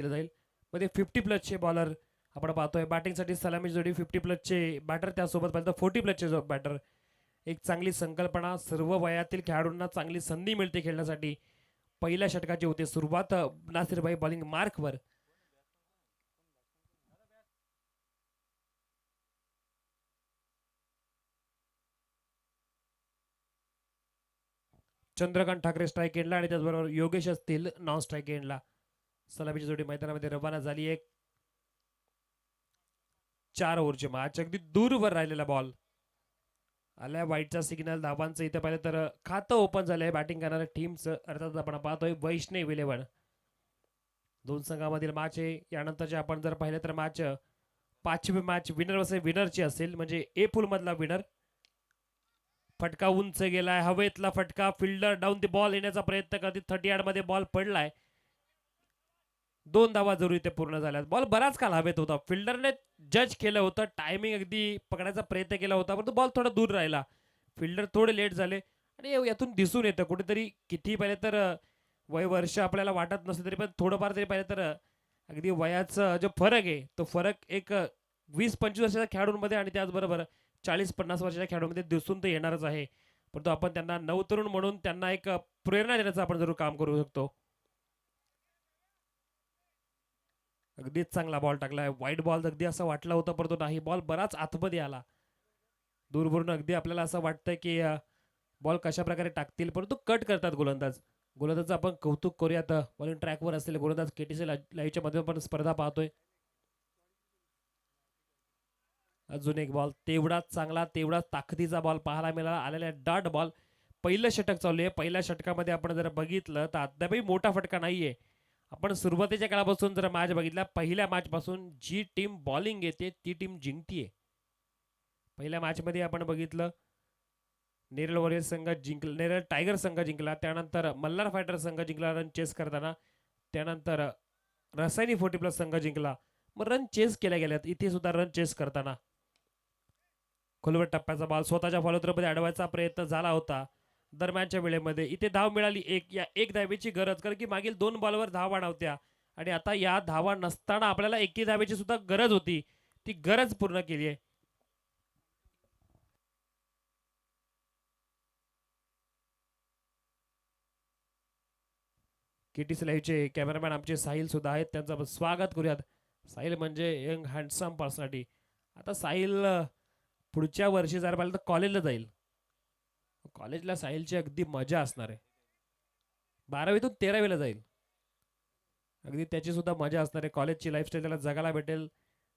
केलं जाईल. मध्ये 50 प्लसचे बॉलर आपण पाहतोय. बॅटिंगसाठी सलामी जोडी 50 प्लसचे बॅटर, त्यासोबत पाहिलं 40 प्लसचे बॅटर. एक चांगली संकल्पना, सर्व वयातील खेळाडूंना चांगली संधी मिळते खेळण्यासाठी. पहिल्या षटकाची होते सुरुवात नासिरभाई बॉलिंग मार्कवर. चंद्रकांत ठाकरे स्ट्राईक एंडला आणि त्याचबरोबर योगेश असतील नॉन स्ट्राईक एंडला. सलामीची जोडी मैदानामध्ये रवाना झाली. एक 4 ओव्हरची मॅच. अगदी दूरवर राहिलेला बॉल आल्या. वाईटचा सिग्नल. धावांचं इथे पाहिलं तर खातं ओपन झालंय बॅटिंग करणाऱ्या टीमचं. अर्थात आपण पाहतोय वैष्णव 11. दोन संघामधील मॅच आहे. यानंतरचे आपण जर पाहिलं तर मॅच 5वी मॅच विनर वर्सेस विनरची असेल. म्हणजे ए पूल मधला विनर. फटका उंच गेलाय, हवेतला फटका. फिल्डर डाऊन द बॉल येण्याचा प्रयत्न करते. 30 यार्ड मध्ये बॉल पडलाय. 2 धावा जरूर इथे पूर्ण झाल्यात. बॉल बराच काल हवेत होता. फिल्डरने जज केलं होतं, टायमिंग अगदी पकडायचा प्रयत्न केला होता, परंतु बॉल थोडा दूर राहिला. फिल्डर थोडे लेट झाले आणि यातून दिसून येतं कुठेतरी. किती पाहिलं तर वय वर्ष आपल्याला वाटत नसतं तरी पण थोडंफार तरी पाहिलं तर अगदी वयाचा जो फरक आहे तो फरक एक 20-25 वर्षाच्या खेळाडूंमध्ये आणि त्याचबरोबर 40-50 वर्षाच्या खेळाडूंमध्ये दिसून तर येणारच आहे. परंतु आपण त्यांना नवतरुण म्हणून त्यांना एक प्रेरणा देण्याचं आपण जरूर काम करू शकतो. अगदीच चांगला बॉल टाकलाय. वाईट बॉल अगदी असं वाटलं होतं, परंतु नाही, बॉल बराच आतमध्ये आला. दूरवरून अगदी आपल्याला असं वाटतं की बॉल कशा प्रकारे टाकतील, परंतु कट करतात गोलंदाज. गोलंदाजचं आपण कौतुक करूयात. बॉलिंग ट्रॅकवर असलेले गोलंदाज केटीसी लाईव्हच्या मध्ये पण स्पर्धा पाहतोय. अजून एक बॉल तेवढाच चांगला, तेवढाच ताकदीचा बॉल पाहायला मिळाला. आलेला डॉट बॉल. पहिलं षटक चालू आहे. पहिल्या षटकामध्ये आपण जर बघितलं तर अद्यापही मोठा फटका नाहीये. आपण सुरुवातीच्या काळापासून जर मॅच बघितला, पहिल्या मॅच पासून जी टीम बॉलिंग येते ती टीम जिंकतीये. पहिल्या मॅच मध्ये आपण बघितलं नेरळ वॉरियर संघ जिंकला, नेरळ टायगर संघ जिंकला. त्यानंतर मल्हार फायटर संघ जिंकला रन चेस करताना. त्यानंतर रसायनी 40 प्लस संघ जिंकला. मग रन चेस केल्या गेल्यात इथे सुद्धा रन चेस करताना. खोलवर टप्प्याचा बॉल स्वतःच्या फॉलोथ्रोमध्ये अडवायचा प्रयत्न झाला होता दरम्यानच्या वेळेमध्ये. इथे धाव मिळाली एक. या एक धावेची गरज, कारण की मागील 2 बॉलवर धावा नव्हत्या आणि आता या धावा नसताना आपल्याला 21 धावेची सुद्धा गरज होती. ती गरज पूर्ण केली आहे. केटीसी लाईव्हचे कॅमेरामॅन आमचे साहिल सुद्धा आहेत, त्यांचं स्वागत करूयात. साहिल म्हणजे यंग हँडसम पर्सनॅलिटी. आता साहिल पुढच्या वर्षी जर पाहिलं तर कॉलेजला जाईल. कॉलेजला साहिलची अगदी मजा असणार आहे. 12वीतून 13वीला जाईल. अगदी त्याची सुद्धा मजा असणार आहे. कॉलेजची लाईफस्टाईल त्याला जगायला भेटेल.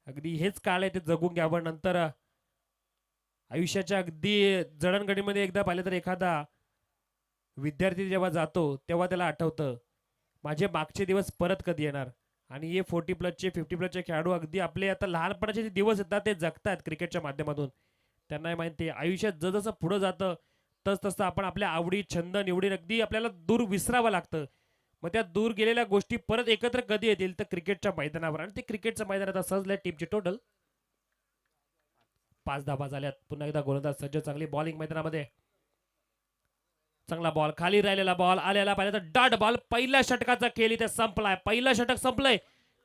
अगदी हेच काळ आहे ते जगून घ्यावं. नंतर आयुष्याच्या अगदी जडणघडीमध्ये एकदा पाहिलं तर एखादा विद्यार्थी जेव्हा जातो तेव्हा त्याला आठवतं माझे मागचे दिवस परत कधी येणार. आणि हे 40 प्लसचे 50 प्लसचे खेळाडू अगदी आपले आता लहानपणाचे जे दिवस येतात ते जगतात क्रिकेटच्या माध्यमातून. त्यांना माहिती आहे आयुष्यात जसं पुढं जातं तस तसं आपण आपल्या आवडी छंद निवडी अगदी आपल्याला दूर विसरावं लागतं. मग त्या दूर गेलेल्या गोष्टी परत एकत्र कधी येतील तर क्रिकेटच्या मैदानावर. आणि ते क्रिकेटच्या मैदानात सजलंय. टीमची टोटल 5 धाबा झाल्यात. पुन्हा एकदा गोलंदाज सज्ज, चांगली बॉलिंग मैदानामध्ये. चांगला बॉल, खाली राहिलेला बॉल आलेला पाहिजे तर डॉट बॉल. पहिल्या षटकाचा खेळ इथे संपलाय. पहिलं षटक संपलंय.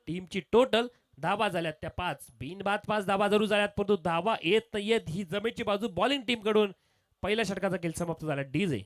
टीमची टोटल धावा झाल्यात त्या 5. बिनबाद 5 धावा जरूर झाल्यात, परंतु धावा येत येत ही जमेची बाजू बॉलिंग टीम कडून. पहिल्या षटकाचा खेळ समाप्त झाला. डीजे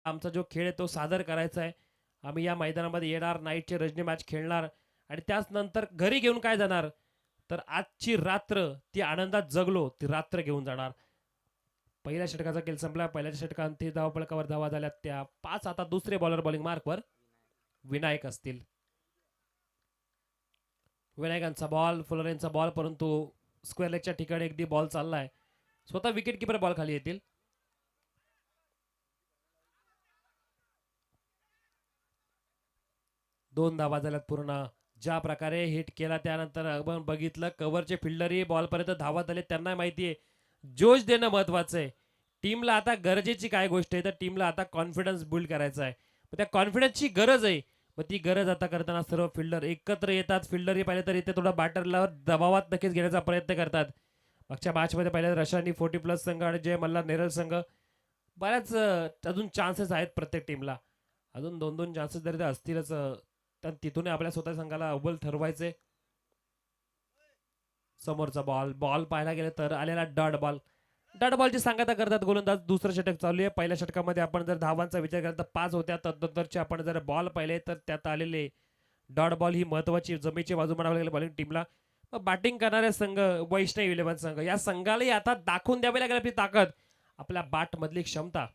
आमचा जो खेळ आहे तो सादर करायचा आहे. आम्ही या मैदानामध्ये येणार, नाईटची रजनी मॅच खेळणार आणि त्याच नंतर घरी घेऊन काय जाणार, तर आजची रात्र ती आनंदात जगलो, ती रात्र घेऊन जाणार. पहिल्या षटकाचा खेळ संपला. पहिल्या षटकांत धावपळकावर धावा झाल्या त्या 5. आता दुसरे बॉलर बॉलिंग मार्कवर विनायक असतील. विनायकांचा बॉल, फुलरेंचा बॉल, परंतु स्क्वेअर लेगच्या ठिकाणी अगदी बॉल चाललाय. स्वतः विकेट किपर बॉल खाली येतील. 2 धावा झाल्यात पूर्ण. ज्या प्रकारे हिट केला त्यानंतर आपण बघितलं कव्हरचे फिल्डरही बॉलपर्यंत धावत आले. त्यांना माहिती आहे जोश देणं महत्वाचं आहे. टीमला आता गरजेची काय गोष्ट आहे तर टीमला आता कॉन्फिडन्स बिल्ड करायचा आहे. त्या कॉन्फिडन्सची गरज आहे. मग ती गरज आता करताना सर्व फिल्डर एकत्र येतात. फिल्डरही पाहिले तर इथे थोडा बॅटरला दबावात नक्कीच घेण्याचा प्रयत्न करतात. मागच्या मॅचमध्ये पाहिलं रशानी 40+ संघ आणि जय मल्हार नेरळ संघ बऱ्याच अजून चान्सेस आहेत प्रत्येक टीमला. अजून 2-2 चान्सेस जरी असतीलच तर तिथून आपल्या स्वतः संघाला अव्वल ठरवायचे. समोरचा बॉल बॉल पाहायला गेलं तर आलेला डॉट बॉल. डॉट बॉलची सांगता करतात गोलंदाज. दुसरं षटक चालू आहे. पहिल्या षटकामध्ये आपण जर धावांचा विचार केला तर 5 होत्या. तदनंतरचे आपण जर बॉल पाहिले तर त्यात आलेले डॉट बॉल ही महत्वाची जमेची बाजू म्हणावं लागेल बॉलिंग टीमला. बॅटिंग करणारे संघ वैष्णव 11 संघ या संघालाही आता दाखवून द्यावी लागेल आपली ताकद, आपल्या बॅट मधली क्षमता.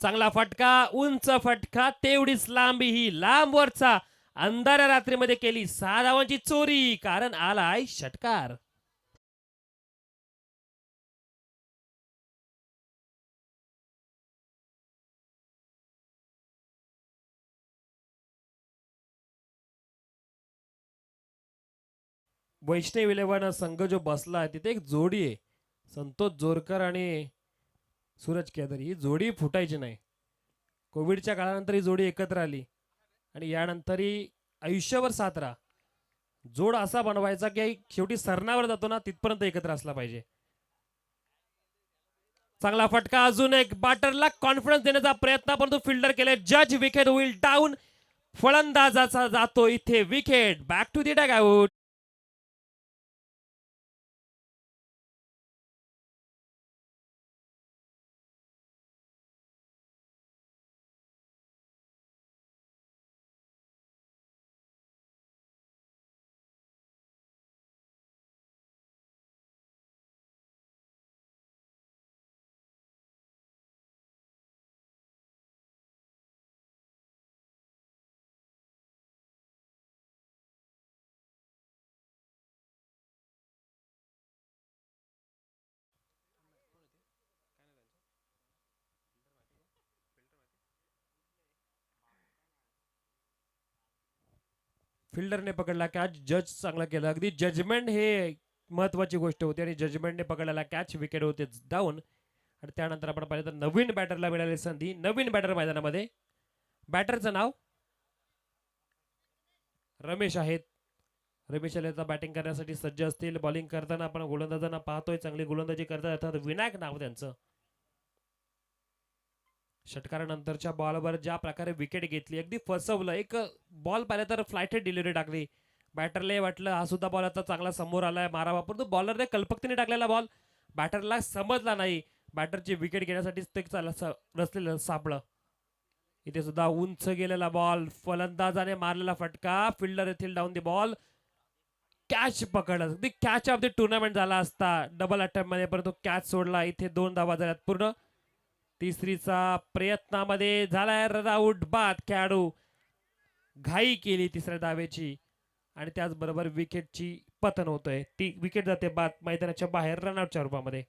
चांगला फटका, उंच फटका, तेवढीच लांबी, ही लांब वरचा अंधाऱ्या रात्रीमध्ये केली 6 धावांची चोरी, कारण आलाय षटकार. वैष्णव 11 संघ जो बसला आहे तिथे एक जोडी आहे, संतोष जोरकर आणि सूरज केदारी. ही जोडी फुटायची नाही. कोविडच्या काळानंतर ही जोडी एकत्र आली आणि यानंतरही आयुष्यभर साथ राहा. जोड असा बनवायचा की शेवटी सरणावर जातो ना तिथपर्यंत एकत्र असला पाहिजे. चांगला फटका, अजून एक बॅटरला कॉन्फिडन्स देण्याचा प्रयत्न, परंतु फिल्डर केले जज. विकेट होईल डाऊन. फलंदाजाचा जातो इथे wicket. Back to the dugout. फिल्डरने पकडला कॅच. जज चांगला केला. अगदी जजमेंट हे महत्वाची गोष्ट होती आणि जजमेंटने पकडलेला कॅच. विकेट होते डाऊन. आणि त्यानंतर आपण पाहिलं तर नवीन बॅटरला मिळाली संधी. नवीन बॅटर मैदानामध्ये. बॅटरचं नाव रमेश आहेत. रमेश आता बॅटिंग करण्यासाठी सज्ज असतील. बॉलिंग करताना आपण गोलंदाजांना पाहतोय चांगली गोलंदाजी करतात. विनायक नाव त्यांचं. षटकारानंतरच्या बॉलवर ज्या प्रकारे विकेट घेतली, अगदी फसवलं. एक बॉल पाहिला तर फ्लायटेड डिलिव्हरी टाकली. बॅटरला वाटलं हा सुद्धा बॉल आता चांगला समोर आलाय मारावा, परंतु बॉलरने कल्पकतेने टाकलेला बॉल बॅटरला समजला नाही. बॅटरची विकेट घेण्यासाठी ते रचलेलं सापडलं. इथे सुद्धा उंच गेलेला बॉल, फलंदाजाने मारलेला फटका. फिल्डर येथील डाऊन दी बॉल. कॅच पकडला. कॅच ऑफ द टुर्नामेंट झाला असता डबल अटेम्प्ट मध्ये, परंतु कॅच सोडला. इथे 2 धावा झाल्यात पूर्ण. तिसरीचा प्रयत्नामध्ये झालाय रन आउट बाद. खेळाडू घाई केली तिसऱ्या धावेची आणि त्याचबरोबर विकेटची पतन होतोय. ती विकेट जाते बाद मैदानाच्या बाहेर रनआउटच्या रूपामध्ये.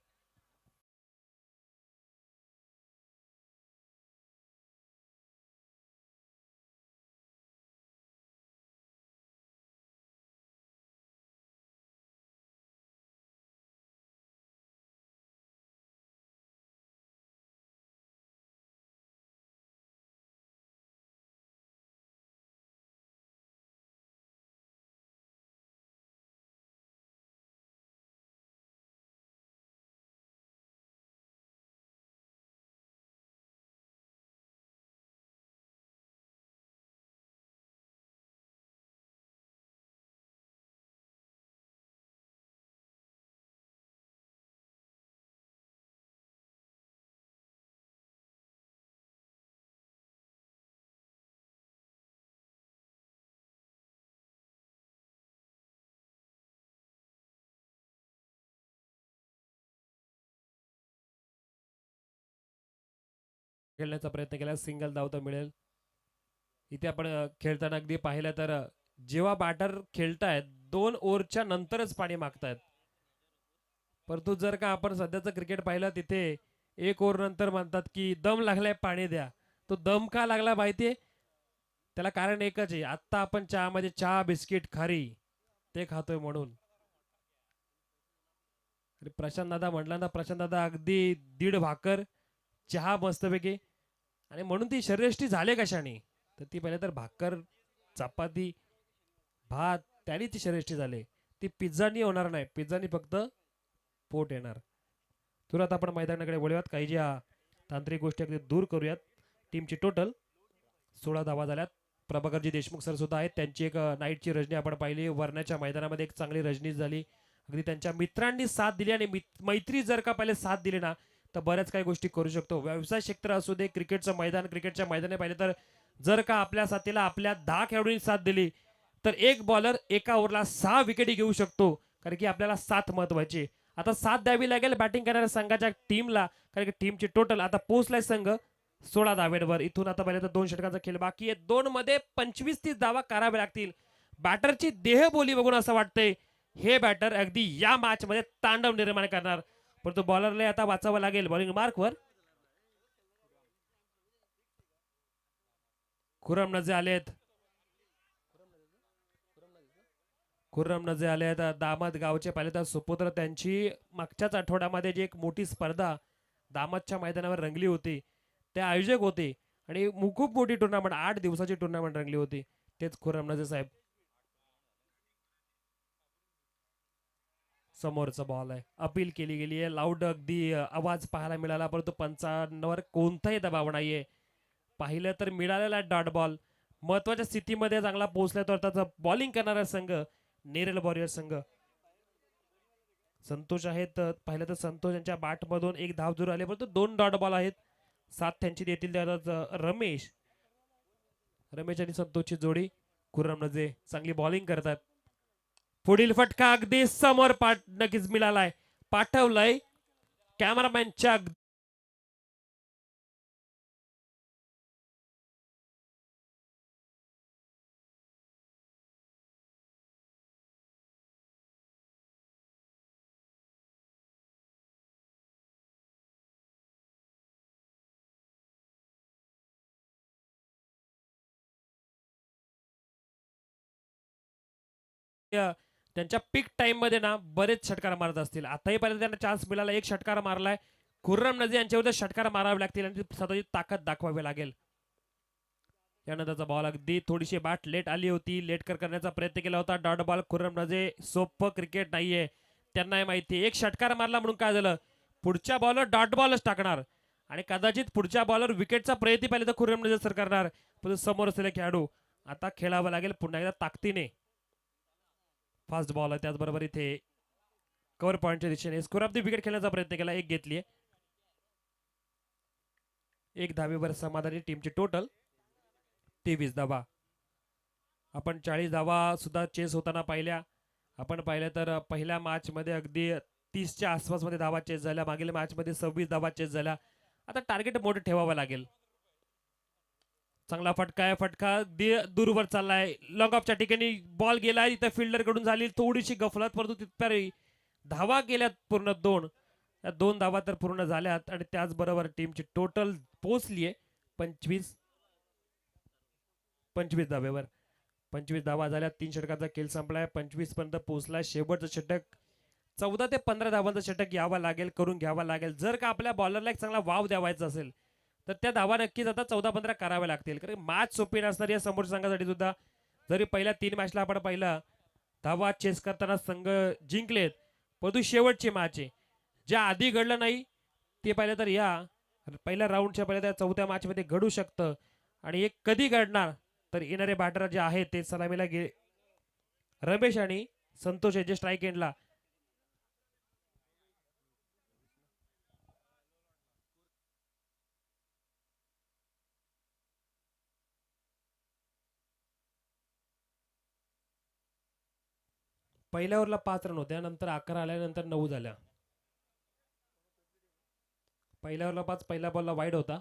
खेळण्याचा प्रयत्न केला, सिंगल धाव तर मिळेल. इथे आपण खेळताना अगदी पाहिलं तर जेव्हा बॅटर खेळतायत 2 ओव्हरच्या नंतरच पाणी मागतायत, परंतु जर का आपण सध्याचं क्रिकेट पाहिलं तिथे 1 ओव्हर नंतर म्हणतात की दम लागलाय पाणी द्या. तो दम का लागला माहितीये? त्याला कारण एकच आहे, आत्ता आपण चहामध्ये चहा बिस्किट खारी ते खातोय म्हणून. प्रशांत दादा म्हटला ना, प्रशांत दादा अगदी दीड भाकर चहा मस्तपैकी, आणि म्हणून ती शरीरयष्टी झाले कशाने, तर ती पहिले तर भाकर चपाती भात त्याने ती शरीरयष्टी झाले. ती पिझ्झानी होणार नाही, पिझ्झानी फक्त पोट येणार. तुरंत आपण मैदानाकडे वळूयात, काही ज्या तांत्रिक गोष्टी अगदी दूर करूयात. टीमची टोटल 16 धावा झाल्यात. प्रभाकरजी देशमुख सर सुद्धा आहेत, त्यांची एक नाईटची रजनी आपण पाहिली. वरण्याच्या मैदानामध्ये एक चांगली रजनी झाली, अगदी त्यांच्या मित्रांनी साथ दिली, आणि मैत्री जर का पहिले साथ दिली ना तर बऱ्याच काही गोष्टी करू शकतो. व्यवसाय क्षेत्र असू दे, क्रिकेटचं मैदान, क्रिकेटच्या मैदाने पाहिले तर जर का आपल्या साथीला आपल्या 10 खेळाडूंनी साथ दिली तर एक बॉलर एका ओव्हरला 6 विकेटी घेऊ शकतो, कारण की आपल्याला साथ महत्वाची. आता साथ द्यावी लागेल बॅटिंग करणाऱ्या संघाच्या टीमला, कारण की टीमची टोटल आता पोहोचलाय संघ 16 धावेवर. इथून आता पहिले तर 2 षटकांचा खेळ बाकी आहे. 2 मध्ये 25-30 धावा कराव्या लागतील. बॅटरची देहबोली बघून असं वाटतंय हे बॅटर अगदी या मॅच मध्ये तांडव निर्माण करणार, परंतु बॉलरला आता वाचावं लागेल. बॉलिंग मार्कवर खुरम नजे आलेत, खुर्रम नजे आले आहेत. दामद गावचे पाहिले तर सुपुत्र, त्यांची मागच्याच आठवड्यामध्ये जी एक मोठी स्पर्धा दामदच्या मैदानावर रंगली होती, ते आयोजक होते, आणि खूप मोठी टुर्नामेंट 8 दिवसाची टुर्नामेंट रंगली होती, तेच खुर्रम नजे साहेब. समोरचा बॉल आहे, अपील केली गेली आहे, लाऊड अगदी आवाज पाहायला मिळाला, परंतु पंचांवर कोणताही दबाव नाहीये. पाहिलं तर मिळालेला डॉट बॉल महत्वाच्या स्थितीमध्ये चांगला पोहोचला, तर त्याचा बॉलिंग करणारा संघ नेरल वॉरियर संघ. संतोष आहेत, पाहिलं तर संतोष यांच्या बॅट मधून एक धाव जरूर आले, परंतु 2 डॉट बॉल आहेत. सात त्यांची देतील रमेश, रमेश आणि संतोषची जोडी. खुर्रम नजे चांगली बॉलिंग करतात. पुढील फटका अगदी समोर नक्कीच मिळालाय, पाठवलंय कॅमेरामॅनच्या त्यांच्या पीक टाइम मध्ये ना बरेच षटकार मारत असतील. आताही पहिल्यांदा त्यांना चान्स मिळाला, एक षटकार मारलाय. खुर्रम नझी यांच्यावर षटकार मारावे लागतील आणि स्वतःची ताकद दाखवावी लागेल. यानंतरचा बॉल अगदी थोडीशी बॅट लेट आली होती, लेट करण्याचा प्रयत्न केला होता. Dot ball. खुर्रम नझे सोपं क्रिकेट नाहीये, त्यांनाही माहिती. एक षटकार मारला म्हणून काय झालं, पुढच्या बॉलवर डॉट बॉलच टाकणार, आणि कदाचित पुढच्या बॉलवर विकेटचा प्रयत्न पाहिजे तर खुर्रम नझे सर करणार, पण समोर असलेले खेळाडू. आता खेळावं लागेल पुन्हा एकदा ताकदीने. फास्ट बॉल आहे, त्याचबरोबर इथे कव्हर पॉईंटच्या दिशेने स्कोर ऑफ द विकेट खेळण्याचा प्रयत्न केला, एक घेतलीये. एक धावेवर समाधानी. टीमची टोटल 23 धावा. आपण 40 धावा सुद्धा चेस होताना पाहिल्या. आपण पाहिलं तर पहिल्या मॅच मध्ये अगदी 30च्या आसपास मध्ये धावा चेस झाल्या, मागील मॅच मध्ये 26 धावा चेस झाल्या. आता टार्गेट मोठे ठेवावं लागेल. चांगला फटका आहे, फटका दूरवर चाललाय, लॉंग ऑफच्या ठिकाणी बॉल गेलाय, इथं फिल्डर कडून झाली थोडीशी गफलत, परंतु तिथपर्यंत धावा गेल्यात पूर्ण 2. या 2 धावा तर पूर्ण झाल्यात, आणि त्याचबरोबर टीमची टोटल पोहोचलीये 25 धावेवर. 25 धावा झाल्या, 3 षटकाचा खेळ संपलाय, 25 पर्यंत पोहोचलाय. शेवटचं षटक 14 ते 15 धावांचं षटक यावं लागेल, करून घ्यावं लागेल, जर का आपल्या बॉलरला एक चांगला वाव द्यावायचा असेल तर त्या धावा नक्कीच आता 14-15 कराव्या लागतील, कारण मॅच सोपी नसणार या समोरच्या संघासाठी सुद्धा. जरी पहिल्या 3 मॅचला आपण पाहिलं धावा चेस करताना संघ जिंकलेत, परंतु शेवटची मॅच आहे, ज्या आधी घडलं नाही ते पाहिलं तर या पहिल्या राऊंडच्या पहिल्या त्या चौथ्या मॅच मध्ये घडू शकतं, आणि एक कधी घडणार तर येणारे बॅटर जे आहेत ते सलामीला रमेश आणि संतोष जे स्ट्राईक एंडला. पहिल्या ओव्हरला 5 रन होत्या, नंतर 11 आल्यानंतर 9 झाल्या. पहिल्या ओव्हरला 5, पहिल्या बॉलला वाईड होता.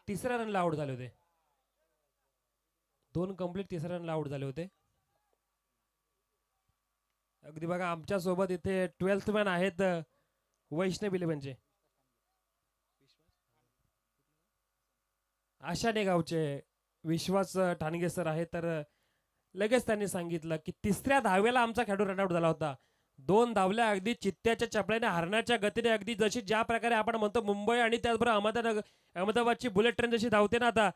तिसऱ्या रनला आउट झाले होते. 2 कंप्लीट तिसऱ्या रनला आउट झाले होते. अगदी बघा आमच्या सोबत इथे 12th मॅन आहेत वैष्णव इलेव्हनचे आशाने गावचे विश्वास ठाणगे सर आहे. तर लगेच त्यांनी सांगितलं की तिसऱ्या धावेला आमचा खेळाडू रनआउट झाला होता. 2 धावल्या अगदी चित्त्याच्या चपळ्याने हरण्याच्या गतीने अगदी जशी ज्या प्रकारे आपण म्हणतो मुंबई आणि त्याचबरोबर अहमदाबादची बुलेट ट्रेन जशी धावते ना आता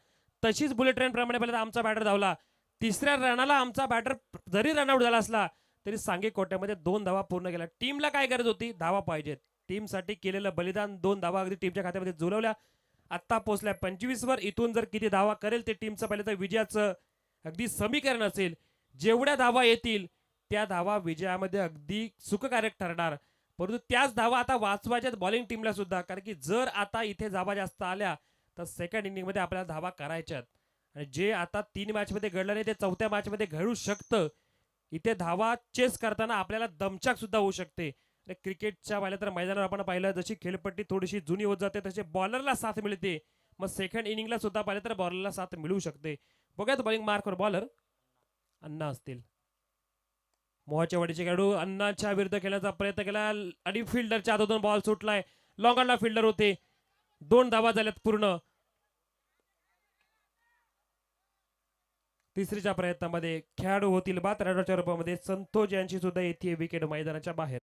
तशीच बुलेट ट्रेन प्रमाणे पहिल्यांदा आमचा बॅटर धावला. तिसऱ्या रनाला आमचा बॅटर जरी रनआउट झाला असला तरी सांगे कोट्यामध्ये 2 धावा पूर्ण केल्या. टीमला काय गरज होती? धावा पाहिजेत. टीमसाठी केलेलं बलिदान 2 धावा अगदी टीमच्या खात्यामध्ये जुळवल्या. आत्ता पोहोचल्या 25 वर. इथून जर किती धावा करेल ते टीमचं पहिलं तर विजयाचं अगदी समीकरण असेल. जेवढ्या धावा येतील त्या धावा विजयामध्ये अगदी सुखकारक ठरणार. परंतु त्याच धावा आता वाचवायच्यात बॉलिंग टीमला सुद्धा, कारण की जर आता इथे धावा जास्त आल्या तर सेकंड इनिंग मध्ये आपल्याला धावा करायच्यात आणि जे आता 3 मॅच मध्ये घडलं नाही ते 4थ्या मॅच मध्ये घडू शकतं. इथे धावा चेस करताना आपल्याला दमछाक सुद्धा होऊ शकते. क्रिकेटच्या पाहिलं तर मैदानावर आपण पाहिलं जशी खेळपट्टी थोडीशी जुनी होत जाते तसे बॉलरला साथ मिळते. मग सेकंड इनिंगला सुद्धा पाहिलं तर बॉलरला साथ मिळू शकते. बघूयात बॉलिंग मार्कवर बॉलर अण्णा असतील. मोहाच्या वाडीचे खेळाडू अण्णाच्या विरुद्ध खेळण्याचा प्रयत्न केला आणि फिल्डरच्या हातातून बॉल सुटलाय. लॉंग ऑनला फिल्डर होते. 2 धावा झाल्यात पूर्ण. तिसरीच्या प्रयत्नामध्ये खेळाडू होतील बाद. रनआउटच्या रूपामध्ये संतोष यांची सुद्धा येते विकेट मैदानाच्या बाहेर.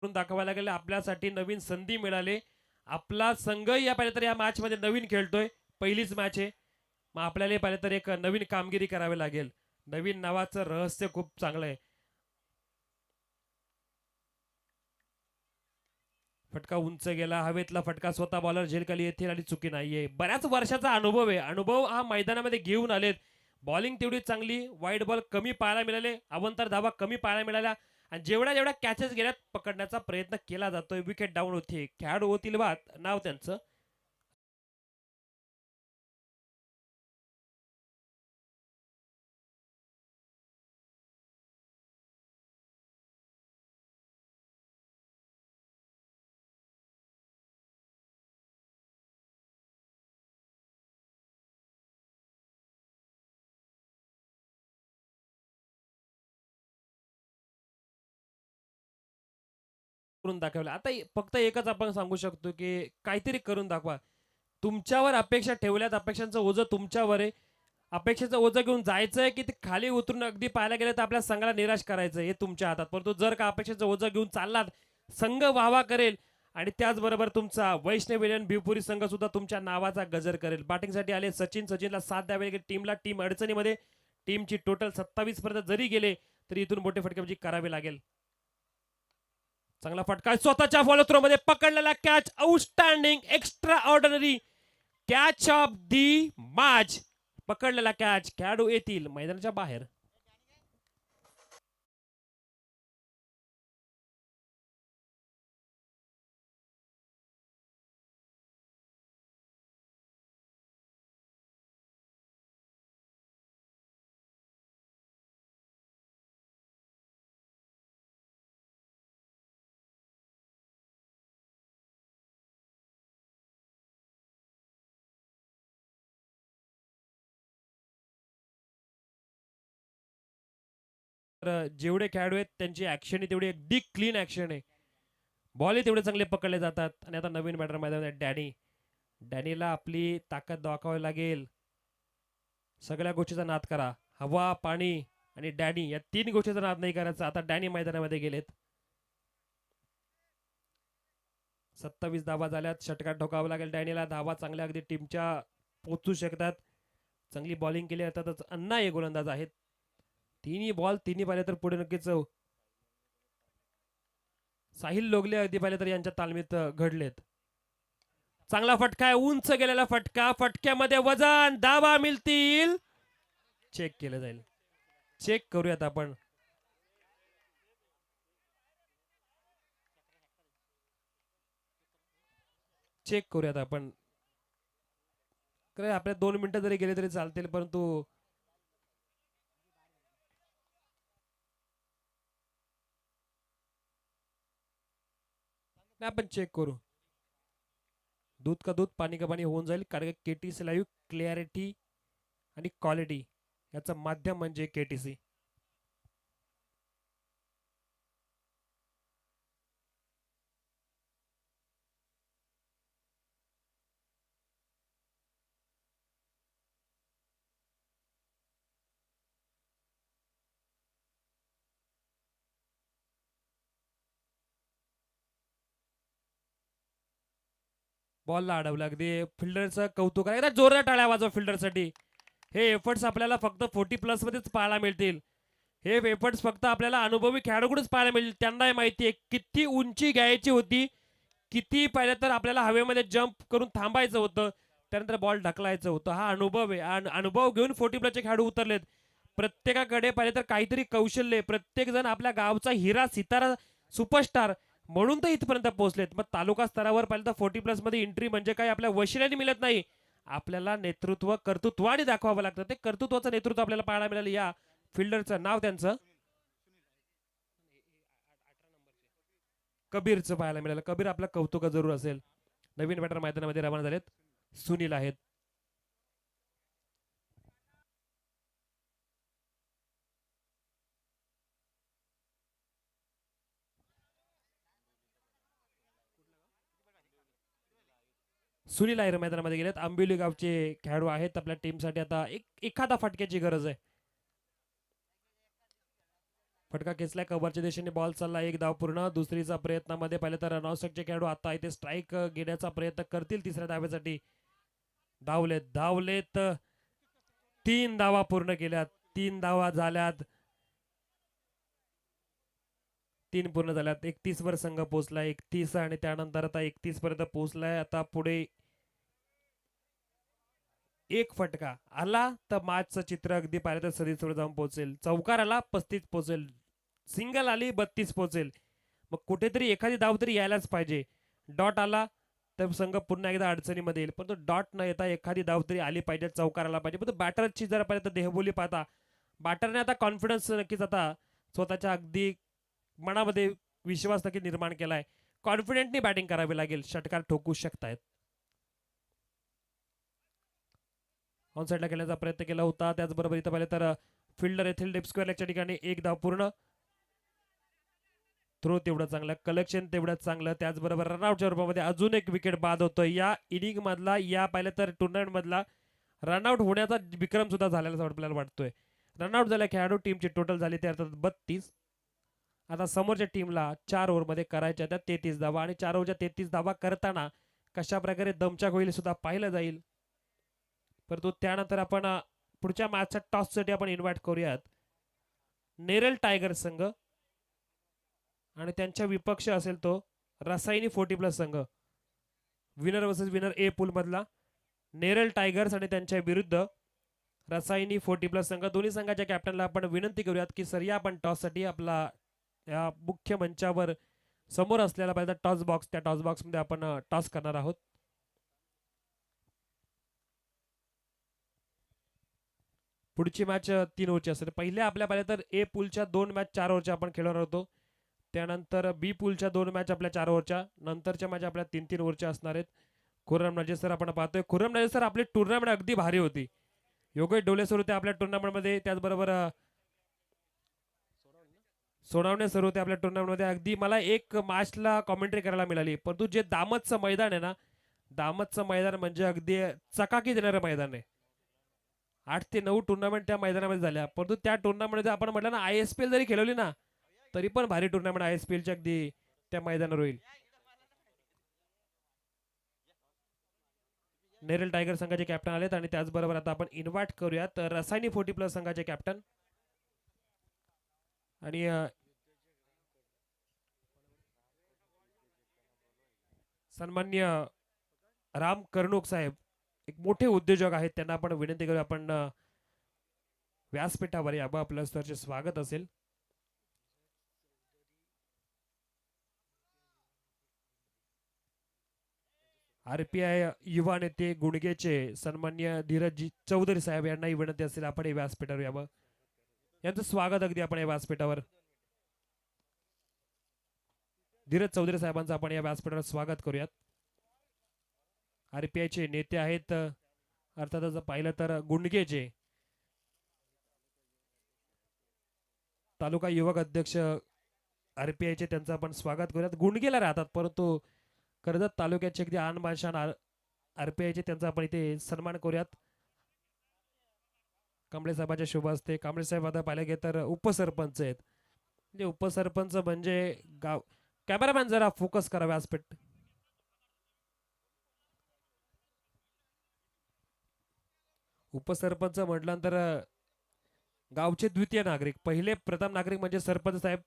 दाखवायला गेले आपल्यासाठी नवीन संधी मिळाली. आपला संघ या पाहिलं तर या मॅच मध्ये नवीन खेळतोय. पहिलीच मॅच आहे. मग आपल्याला पाहिलं तर एक नवीन कामगिरी करावी लागेल. नवीन नावाचं रहस्य खूप चांगलं आहे. फटका उंच गेला. हवेतला फटका स्वतः बॉलर झेलखाली येतील आणि चुकी नाहीये. बऱ्याच वर्षाचा अनुभव आहे. अनुभव हा मैदानामध्ये घेऊन आलेत. बॉलिंग तेवढी चांगली. वाईट बॉल कमी पाहायला मिळाले. अवंतर धावा कमी पाहायला मिळाल्या आणि जेवढ्या कॅचेस गेल्यात पकडण्याचा प्रयत्न केला जातोय. विकेट डाऊन होते. खेळाडू होतील बाद. नाव त्यांचं करून दाखवलं. आता फक्त एकच आपण सांगू शकतो की काहीतरी करून दाखवा. तुमच्यावर अपेक्षा ठेवल्यात. अपेक्षांचं ओझं तुमच्यावर आहे. अपेक्षेचं ओझं घेऊन जायचंय की ते खाली उतरून अगदी पाहायला गेलं तर आपल्या संघाला निराश करायचं हे तुमच्या हातात. परंतु जर का अपेक्षेचं ओझं घेऊन चाललात संघ वाहवा करेल आणि त्याचबरोबर तुमचा वैष्णव विलियन भिवपुरी संघ सुद्धा तुमच्या नावाचा गजर करेल. बॅटिंगसाठी आले सचिन. सचिनला साथ द्यावी लागेल टीमला. टीम अडचणीमध्ये. टीमची टोटल 27 पर्यंत जरी गेले तरी इथून मोठे फटकेबाजी करावी लागेल. चांगला फटका स्वतःच्या फॉलो थ्रो मध्ये पकडलेला catch. Outstanding extra ordinary catch of the match. पकडलेला कॅच. खेळाडू येतील मैदानाच्या बाहेर. जेवढे खेळाडू आहेत त्यांची ऍक्शन तेवढी अगदी क्लीन ऍक्शन आहे. बॉल तेवढे चांगले पकडले जातात. आणि आता नवीन बॅटर मैदानात डॅनी. डॅनीला आपली ताकद दाखवावी लागेल. सगळ्या गोष्टीचा नाद करा. हवा, पाणी आणि डॅनी या 3 गोष्टीचा नाद नाही करायचा. आता डॅनी मैदानामध्ये गेलेत. 27 धावा झाल्यात. षटकार ठोकावं लागेल डॅनीला. धावा चांगल्या अगदी टीमच्या पोचू शकतात. चांगली बॉलिंग केली अर्थातच अण्णा हे गोलंदाज आहेत. तिन्ही बॉल तिन्ही पाहिले तर पुढे नक्कीच साहिल लोगले अगदी पाहिले तर यांच्या तालमीत घडलेत. चांगला फटका आहे, उंच गेलेला फटका, फटक्यामध्ये वजन, धावा मिळतील, चेक केलं जाईल. चेक करूयात आपण. चेक करूयात आपण. आपल्या 2 मिनिटं जरी गेले तरी चालतील, परंतु आपण चेक करू. दूध का दूध पाणी का पाणी होऊन जाईल, कारण केटीसी लाईव्ह क्लॅरिटी आणि क्वालिटी याचं माध्यम म्हणजे केटीसी. बॉलला अडवलं, अगदी फिल्डरचं कौतुक आहे. एकदा जोरदार टाळ्या वाजवा फिल्डरसाठी. हे एफर्ट्स आपल्याला फक्त 40 प्लस मध्येच पाहायला मिळतील. हे एफर्ट्स फक्त आपल्याला अनुभवी खेळाडूकडेच पाहायला मिळतील. त्यांना माहिती आहे किती उंची घ्यायची होती, किती पहिले तर आपल्याला हवेमध्ये जंप करून थांबायचं होतं, त्यानंतर बॉल ढकलायचं होतं. हा अनुभव आहे. अनुभव घेऊन 40 प्लसचे खेळाडू उतरलेत. प्रत्येकाकडे पाहिले तर काहीतरी कौशल्य. प्रत्येक जण आपल्या गावचा हिरा सितारा सुपरस्टार म्हणून तर इथपर्यंत पोहोचलेत. मग तालुका स्तरावर पाहिलं तर 40 प्लस मध्ये एंट्री म्हणजे काय आपल्या वशिल्याने मिळत नाही, आपल्याला नेतृत्व कर्तृत्वाने दाखवावं लागतं. ते कर्तृत्वाचं नेतृत्व आपल्याला पाहायला मिळालं. या फिल्डरचं नाव त्यांचं कबीरचं पाहायला मिळालं. कबीर आपला कौतुक जरूर असेल. नवीन बॅटर मैदानामध्ये रवाना झालेत. सुनील आहेत. सुनील आयर मैदानामध्ये गेलेत. आंबिवली गावचे खेळाडू आहेत. आपल्या टीमसाठी आता एखादा फटक्याची गरज आहे. फटका खेचलाय, कव्हरच्या दिशेने बॉल चालला. एक धाव पूर्ण. दुसरीचा प्रयत्नामध्ये पाहिलं तर रनआउटचे खेळाडू आता इथे स्ट्राईक घेण्याचा प्रयत्न करतील तिसऱ्या धाव्यासाठी. धावलेत धावलेत 3 धावा पूर्ण केल्यात. 3 धावा झाल्यात. 3 पूर्ण झाल्यात. 31 वर संघ पोहोचलाय. 31 आणि त्यानंतर आता 31 पर्यंत पोहोचलाय. आता पुढे एक फटका आला तर मॅचचं चित्र अगदी पाहिलं तर सरीसवर जाऊन पोहोचेल. चौकार आला 35 पोहोचेल. सिंगल आली 32 पोहोचेल. मग कुठेतरी एखादी धाव तरी यायलाच पाहिजे. डॉट आला तर संघ पुन्हा एकदा अडचणीमध्ये येईल. पण तो डॉट न येता एखादी धाव तरी आली पाहिजे, चौकार आला पाहिजे. पण तो बॅटरची जर पाहिजे तर देहबोली पाहता बॅटरने आता कॉन्फिडन्स नक्कीच आता स्वतःच्या अगदी मनामध्ये विश्वास नक्की निर्माण केलाय. कॉन्फिडेंटली बॅटिंग करावी लागेल. षटकार ठोकू शकतायत. ऑन साईडला खेळण्याचा प्रयत्न केला होता. त्याचबरोबर इथं पाहिलं तर फिल्डर येथील डेप स्क्वेअर लेगच्या ठिकाणी एक धाव पूर्ण. थ्रो तेवढं चांगलं, कलेक्शन तेवढंच चांगलं. त्याचबरोबर रनआउटच्या रूपामध्ये अजून एक विकेट बाद होतोय. या इनिंग मधला, या पाहिलं तर टुर्नामेंट मधला रनआउट होण्याचा विक्रम सुद्धा झालेला आपल्याला वाटतोय. रनआउट झाल्या खेळाडू टीमची टोटल झाली ते अर्थात 32. आता समोरच्या टीमला 4 ओव्हरमध्ये करायच्या त्या 33 धावा आणि 4 ओव्हरच्या 33 धावा करताना कशा प्रकारे दमछाक होईल सुद्धा पाहिलं जाईल. परंतु त्यानंतर आपण पुढच्या मॅचच्या टॉससाठी आपण इन्व्हाइट करूयात नेरल टायगर संघ आणि त्यांच्या विपक्ष असेल तो रसायनी 40 प्लस संघ. विनर वर्सेस विनर ए पूल मधला नेरल टायगर्स आणि त्यांच्या विरुद्ध रसायनी 40 प्लस संघ. दोन्ही संघाच्या कॅप्टनला आपण विनंती करूयात की सर या आपण टॉससाठी आपला या मुख्य मंचावर समोर असलेला पाहिजे टॉस बॉक्स, त्या टॉस बॉक्स मध्ये आपण टॉस करणार आहोत. पुढची मॅच 3 ओव्हरची असेल. पहिल्या आपल्या पाहिजे तर ए पूलच्या 2 मॅच 4 ओव्हरच्या आपण खेळणार होतो. त्यानंतर बी पूलच्या 2 मॅच आपल्या 4 ओव्हरच्या, नंतरच्या मॅच आपल्या 3-3 ओव्हरच्या असणार आहेत. खुर्रम नाझीर सर आपण पाहतोय. खुर्रम नाझीर सर आपली टुर्नामेंट अगदी भारी होती. योगेश डोले सर होते आपल्या टुर्नामेंटमध्ये. त्याचबरोबर सोनावणे सर होते आपल्या टुर्नामेंटमध्ये. अगदी मला एक मॅचला कॉमेंट्री करायला मिळाली. परंतु जे दामतचं मैदान आहे ना, दामतचं मैदान म्हणजे अगदी चकाकी देणारं मैदान आहे. 8 ते 9 टुर्नामेंट त्या मैदानामध्ये झाल्या. परंतु त्या टुर्नामेंटमध्ये आपण म्हटलं ना ISPL जरी खेळवली ना तरी पण भारी टुर्नामेंट ISPL ची अगदी त्या मैदानावर होईल. नेरल टायगर संघाचे कॅप्टन आलेत आणि त्याचबरोबर आता आपण इन्व्हाइट करूयात रसायनी 40 प्लस संघाचे कॅप्टन आणि सन्मान्य राम कर्णूक साहेब एक मोठे उद्योजक आहेत, त्यांना आपण विनंती करू आपण व्यासपीठावर यावं, आपलं सरचे स्वागत असेल. RPI युवा नेते गुणगेचे सन्मान्य धीरज चौधरी साहेब यांनाही विनंती असेल आपण या व्यासपीठावर यावं. यांचं स्वागत अगदी आपण या व्यासपीठावर. धीरज चौधरी साहेबांचं आपण या व्यासपीठावर स्वागत करूयात. RPIचे नेते आहेत, अर्थातच पाहिलं तर गुंडगेचे तालुका युवक अध्यक्ष RPIचे, त्यांचं आपण स्वागत करूयात. गुंडगेला राहतात परंतु कर्जत तालुक्याचे अगदी आन बानशान RPIचे, त्यांचा आपण इथे सन्मान करूयात. कांबळे साहेबांच्या शुभ हस्ते. कांबळे साहेब आता पाहिलं गेलं तर उपसरपंच आहेत, म्हणजे उपसरपंच म्हणजे गाव. कॅमेरामॅन जरा फोकस करा व्यासपीठ. उपसरपंच म्हटल्यानंतर गावचे द्वितीय नागरिक, पहिले प्रथम नागरिक म्हणजे सरपंच साहेब,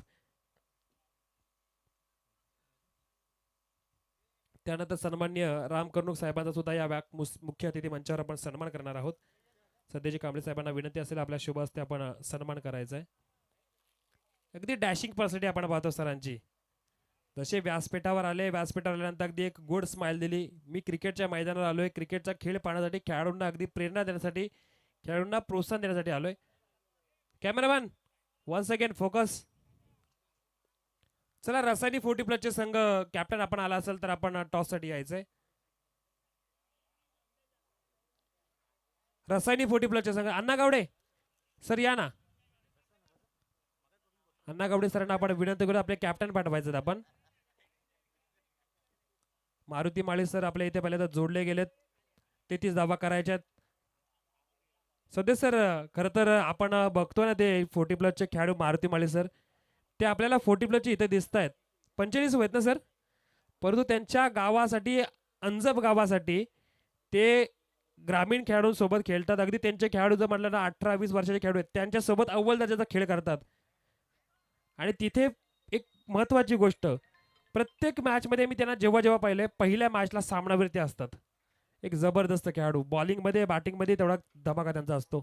त्यानंतर सन्मान्य राम कर्णूक साहेबांचा सुद्धा या मुख्य अतिथी मंचावर आपण सन्मान करणार आहोत. सध्याची कांबळे साहेबांना विनंती असेल आपल्या शुभ हस्ते आपण सन्मान करायचा आहे. अगदी डॅशिंग पर्सेंटेज आपण पाहतो सरांची. जसे व्यासपीठावर आले, व्यासपीठावर आल्यानंतर अगदी एक गुड स्माइल दिली. मी क्रिकेटच्या मैदानावर आलोय, क्रिकेटचा खेळ पाहण्यासाठी, खेळाडूंना अगदी प्रेरणा देण्यासाठी, खेळाडूंना प्रोत्साहन देण्यासाठी आलोय. Cameraman once again focus. चला, रसायनी 40+ संघ कॅप्टन आपण आला असेल तर आपण टॉस साठी यायचंय. रसायनी 40+ संघ अण्णा गावडे सर या ना. अण्णा गावडे सरांना आपण विनंती करू, आपले कॅप्टन पाठवायचं आपण. मारुती माळी सर आपल्या इथे पहिले तर जोडले गेलेत, 33 धावा करायच्यात. सध्या सर खरं तर आपण बघतो ना ते 40+ खेळाडू मारुती माळी सर, ते आपल्याला 40+ इथे दिसत आहेत. 45 आहेत ना सर, परंतु त्यांच्या गावासाठी, अंजप गावासाठी ते ग्रामीण खेळाडूंसोबत खेळतात. अगदी त्यांचे खेळाडू जर म्हटलं ना 18-20 वर्षाचे खेळाडू आहेत, त्यांच्यासोबत अव्वल दर्जाचा खेळ करतात. आणि तिथे एक महत्वाची गोष्ट, प्रत्येक मॅचमध्ये मी त्यांना जेव्हा जेव्हा पाहिले, पहिल्या मॅचला सामनावीर असतात. एक जबरदस्त खेळाडू, बॉलिंगमध्ये बॅटिंगमध्ये तेवढा धमाका त्यांचा असतो.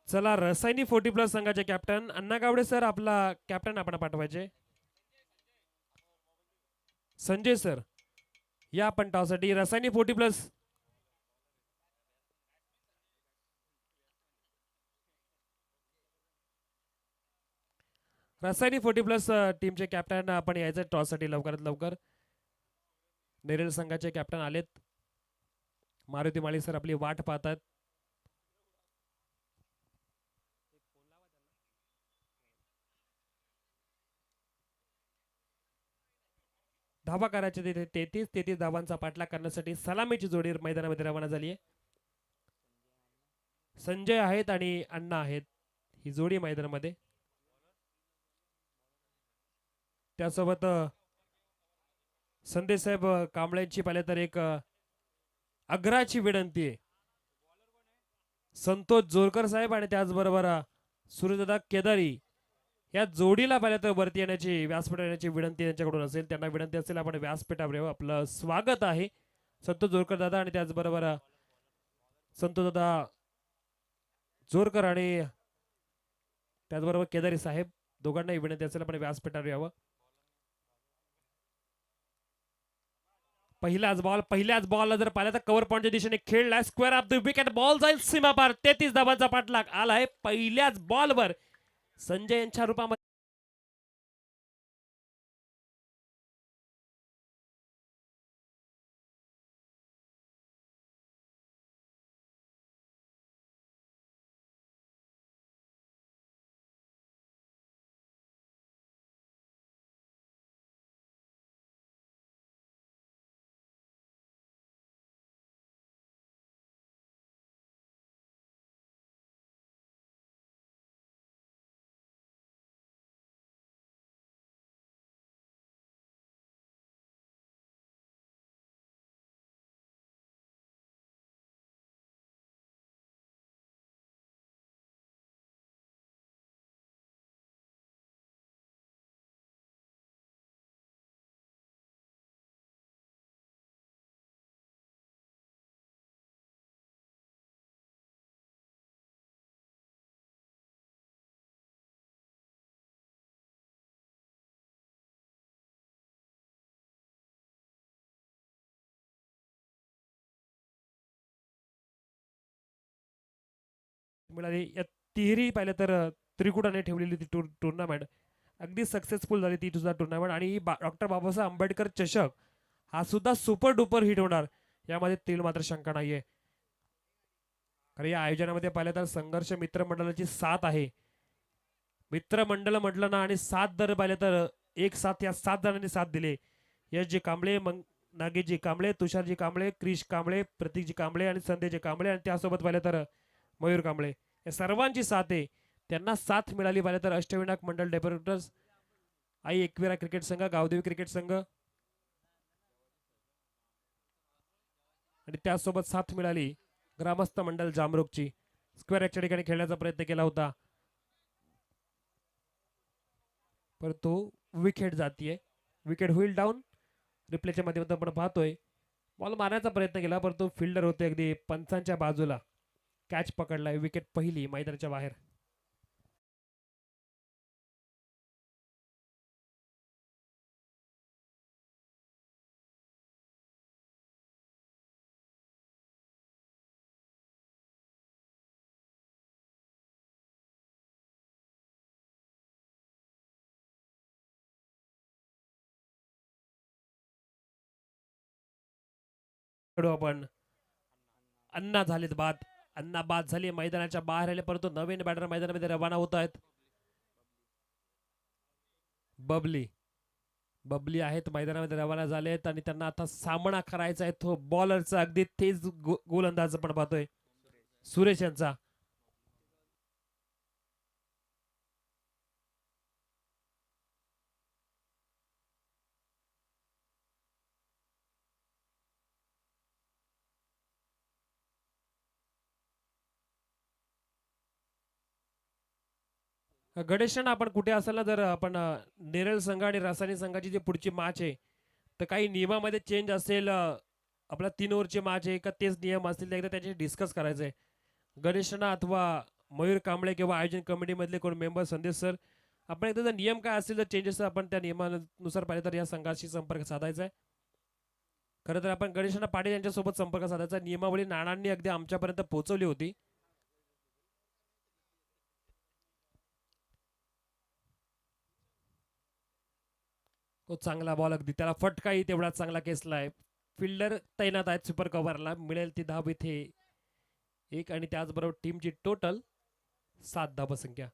चला, रसायनी 40+ संघाचे कॅप्टन अण्णा गावडे सर आपला कॅप्टन आपण पाठवायचे. संजय सर या आपण टॉससाठी. रसायनी 40+, रसायनी 40+ टीमचे कॅप्टन आपण यायचं टॉससाठी लवकरात लवकर. नेरेल संघाचे कॅप्टन आलेत. मारुती माळी सर आपली वाट पाहतात. धावा करायचे तिथे 33 धावांचा पाठलाग करण्यासाठी सलामीची जोडी मैदानामध्ये रवाना झाली आहे. संजय आहेत आणि अण्णा आहेत ही जोडी मैदानामध्ये. त्यासोबत संदेश साहेब कांबळेंची पाहिले तर एक अग्राची विनंती आहे. संतोष जोरकर साहेब आणि त्याचबरोबर सूर्यदादा केदारी या जोडीला पाहिलं तर वरती येण्याची, व्यासपीठावर येण्याची विनंती त्यांच्याकडून असेल. त्यांना विनंती असेल आपण व्यासपीठावर येऊ. आपलं स्वागत आहे संतोष जोरकर दादा आणि त्याचबरोबर संतोष दादा जोरकर आणि त्याचबरोबर केदारी साहेब, दोघांनाही विनंती असेल आपण व्यासपीठावर यावं. पहिल्याच बॉलला जर पाहिलं तर कव्हर पॉईंटच्या दिशेने खेळलाय. Square of the wicket, ball जाईल सीमापार. 33 धावांचा पाठलाग आलाय पहिल्याच बॉलवर संजय यांच्या रूपामध्ये. मिळाली. या तिहेरी पाहिलं तर त्रिकुटाने ठेवलेली ती टुर्नामेंट अगदी सक्सेसफुल झाली ती सुद्धा टुर्नामेंट. आणि डॉक्टर बाबासाहेब आंबेडकर चषक हा सुद्धा सुपर डुपर हिट होणार यामध्ये तीळ मात्र शंका नाहीये. कारण या आयोजनामध्ये पाहिलं तर संघर्ष मित्रमंडळाची साथ आहे. मित्रमंडळ म्हटलं ना आणि सात दर पाहिलं तर एक साथ या 7 जणांनी साथ दिले. यशजी कांबळे, नागेशजी कांबळे, तुषारजी कांबळे, क्रिश कांबळे, प्रतीकजी कांबळे आणि संदेशजी कांबळे आणि त्यासोबत पाहिलं तर मयूर कांबळे या सर्वांची साथ आहे. त्यांना साथ मिळाली पाहिलं तर अष्टविनायक मंडळ डेव्हलपर्स, आई एकविरा क्रिकेट संघ, गावदेवी क्रिकेट संघ आणि त्यासोबत साथ मिळाली ग्रामस्थ मंडळ जामरुखची. स्क्वेअर एकच्या ठिकाणी खेळण्याचा प्रयत्न केला होता परंतु विकेट जातीये. विकेट होईल डाऊन. रिप्लेच्या माध्यमातून आपण पाहतोय बॉल मारण्याचा प्रयत्न केला परंतु फिल्डर होते अगदी पंचांच्या बाजूला. कॅच पकडलाय. विकेट पहिली मैदानाच्या बाहेर. आपण अन्ना झालेत बाद. अन्ना बाद झाली. मैदानाच्या बाहेर आले परंतु नवीन बॅटर मैदानामध्ये रवाना होत आहेत. बबली बबली आहेत मैदानामध्ये रवाना झाले आहेत आणि त्यांना आता सामना करायचा आहे तो बॉलरचा अगदी तेज गोलंदाज आपण पाहतोय सुरेश यांचा. गणेशांना आपण कुठे असेल ना जर आपण नेरळ संघ आणि रासायनिक संघाची जी पुढची मॅच आहे तर काही नियमामध्ये चेंज असेल. आपला 3 ओव्हरची मॅच आहे का तेच नियम असतील एकदा त्याचे डिस्कस करायचं आहे. गणेशांना अथवा मयूर कांबळे किंवा आयोजन कमिटीमधले कोण मेंबर संदेश सर आपण एकदा जर नियम काय असतील तर चेंजेस आपण त्या नियमानुसार पाहिजे तर या संघाशी संपर्क साधायचा आहे. खरं तर आपण गणेशांना पाटील यांच्यासोबत संपर्क साधायचा. नियमावली नानांनी अगदी आमच्यापर्यंत पोहोचवली होती. तो चांगला बॉल अगदी त्याला फटकाही तेवढा चांगला केसलाय. फिल्डर तैनात आहेत सुपर कव्हरला. मिळेल ती धाव इथे एक आणि त्याचबरोबर टीमची टोटल 7 धाव संख्या.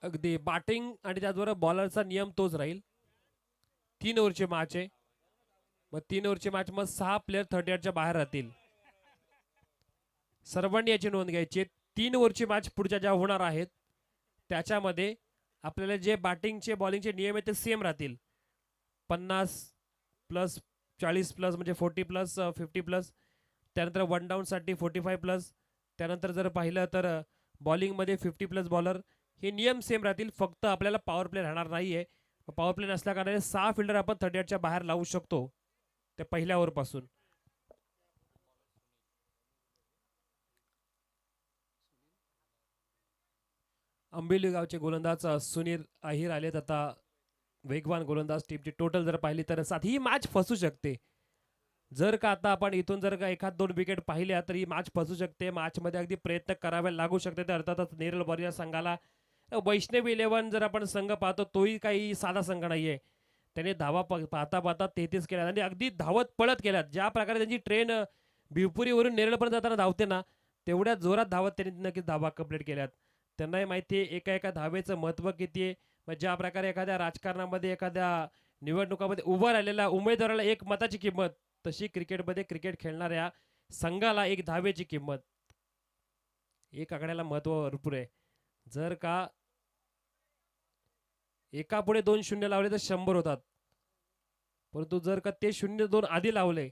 अगदी बॅटिंग आणि त्याचबरोबर बॉलरचा नियम तोच राहील. 3 ओव्हरची मॅच आहे. मग 3 ओव्हरची मॅच मग 6 प्लेयर 38च्या बाहेर राहतील. सर्वांनी याची नोंद घ्यायची. 3 ओव्हरची मॅच पुढच्या ज्या होणार आहेत त्याच्यामध्ये आपल्याला जे बॅटिंगचे बॉलिंगचे नियम आहेत ते सेम राहतील. 50 प्लस 40 प्लस म्हणजे 40 प्लस 50 प्लस. त्यानंतर वन डाऊन साठी 45 प्लस. त्यानंतर जर पाहिलं तर बॉलिंगमध्ये 50 प्लस बॉलर. हे नियम सेम राहतील. फक्त आपल्याला पॉवर प्ले राहणार नाहीये. पॉवर प्ले नसल्या कारणाने 6 फिल्डर आपण 38च्या बाहेर लावू शकतो त्या पहिल्या ओव्हरपासून. अंबिली गावचे गोलंदाज सुनील अहिर आलेत आता. वेगवान गोलंदाज टीमची टोटल जर पाहिली तर 7. ही मॅच फसू शकते जर का आता आपण इथून जर का 1-2 विकेट पाहिल्या तर ही मॅच फसू शकते. मॅच मध्ये अगदी प्रयत्न करावे लागू शकते. तर अर्थातच नेरळ बॉलिंग संघाला वैष्णवी 11 जर आपण संघ पाहतो तोही काही साधा संघ नाहीये. त्याने धावा पाहता पाहता 33 केल्या आणि अगदी धावत पळत केल्यात. ज्या प्रकारे त्यांची ट्रेन भिवपुरीवरून नेरळपर्यंत जाताना धावते ना तेवढ्या जोरात धावत त्यांनी नक्कीच धावा कंप्लीट केल्यात. त्यांनाही माहिती आहे एका एका धावेचं महत्व किती आहे. ज्या प्रकारे एखाद्या राजकारणामध्ये एखाद्या निवडणुकामध्ये उभा राहिलेला उमेदवाराला 1 मताची किंमत तशी क्रिकेटमध्ये क्रिकेट खेळणाऱ्या संघाला 1 धावेची किंमत. 1 आकड्याला महत्व भरपूर आहे. जर का एका पुढे 2 शून्य लावले तर 100 होतात. परंतु जर का ते 0-2 आधी लावले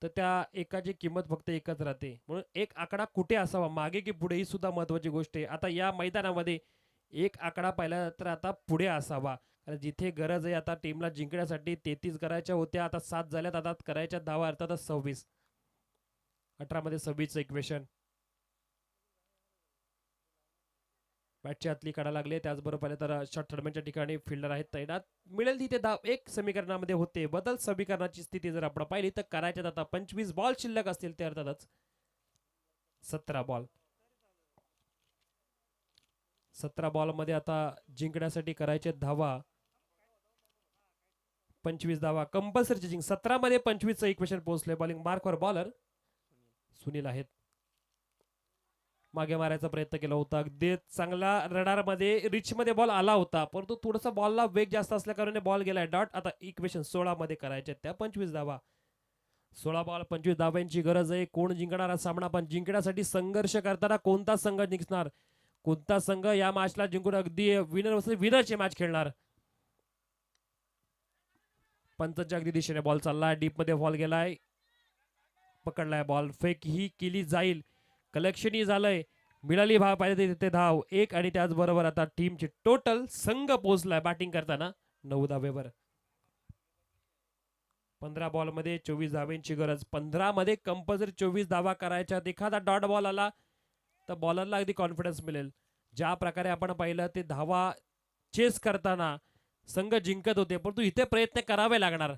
तर त्या एकाची किंमत फक्त 1च राहते. म्हणून 1 आकडा कुठे असावा मागे की पुढे ही सुद्धा महत्वाची गोष्ट आहे. आता या मैदानामध्ये 1 आकडा पाहिला तर आता पुढे असावा. कारण जिथे गरज आहे आता टीमला जिंकण्यासाठी 33 करायच्या होत्या आता 7 झाल्यात. आता करायच्या धावा अर्थातच 26. 18 मध्ये 26 इक्वेशन. बॅटची आतली काढा लागले. त्याचबरोबर पाहिलं तर शॉर्ट थर्डमॅनच्या ठिकाणी फिल्डर आहेत तैनात. मिळेल तिथे धाव एक समीकरणामध्ये होते. बदल समीकरणाची स्थिती जर आपण पाहिली तर करायच्यात आता 25 बॉल शिल्लक असतील ते अर्थातच 17 बॉल. 17 बॉल मध्ये आता जिंकण्यासाठी करायचे धावा 25 धावा कंपल्सरी जिंक. 17 मध्ये 25 इक्वेशन पोहोचले. बॉलिंग मार्क वर बॉलर सुनील आहेत. मागे मारायचा प्रयत्न केला होता. अगदी चांगला रडार मध्ये रिच मध्ये बॉल आला होता, परंतु थोडासा बॉलला वेग जास्त असल्या कारणाने बॉल गेलाय डॉट. आता इक्वेशन 16 मध्ये करायचे त्या 25 धावा. 16 बॉल 25 धाव्यांची गरज आहे. कोण जिंकणारा सामना, पण जिंकण्यासाठी संघर्ष करताना कोणता संघ जिंकणार, कोणता संघ या मॅचला जिंकून अगदी विनरची मॅच खेळणार. पंचांच्या अगदी दिशेने बॉल चाललाय. डीप मध्ये बॉल गेलाय, पकडलाय बॉल. फेक ही केली जाईल. कलेक्शन ही झालंय. मिळाली भाव पाहिजे तिथे धाव एक. आणि त्याचबरोबर आता टीमची टोटल संघ पोहोचलाय बॅटिंग करताना 9 धावेवर. 15 बॉल मध्ये 24 धाव्यांची गरज. 15 मध्ये कंपल्सरी 24 धावा करायच्या. एखादा डॉट बॉल आला तर बॉलरला अगदी कॉन्फिडन्स मिळेल. ज्या प्रकारे आपण पाहिलं ते धावा चेस करताना संघ जिंकत होते, परंतु इथे प्रयत्न करावे लागणार.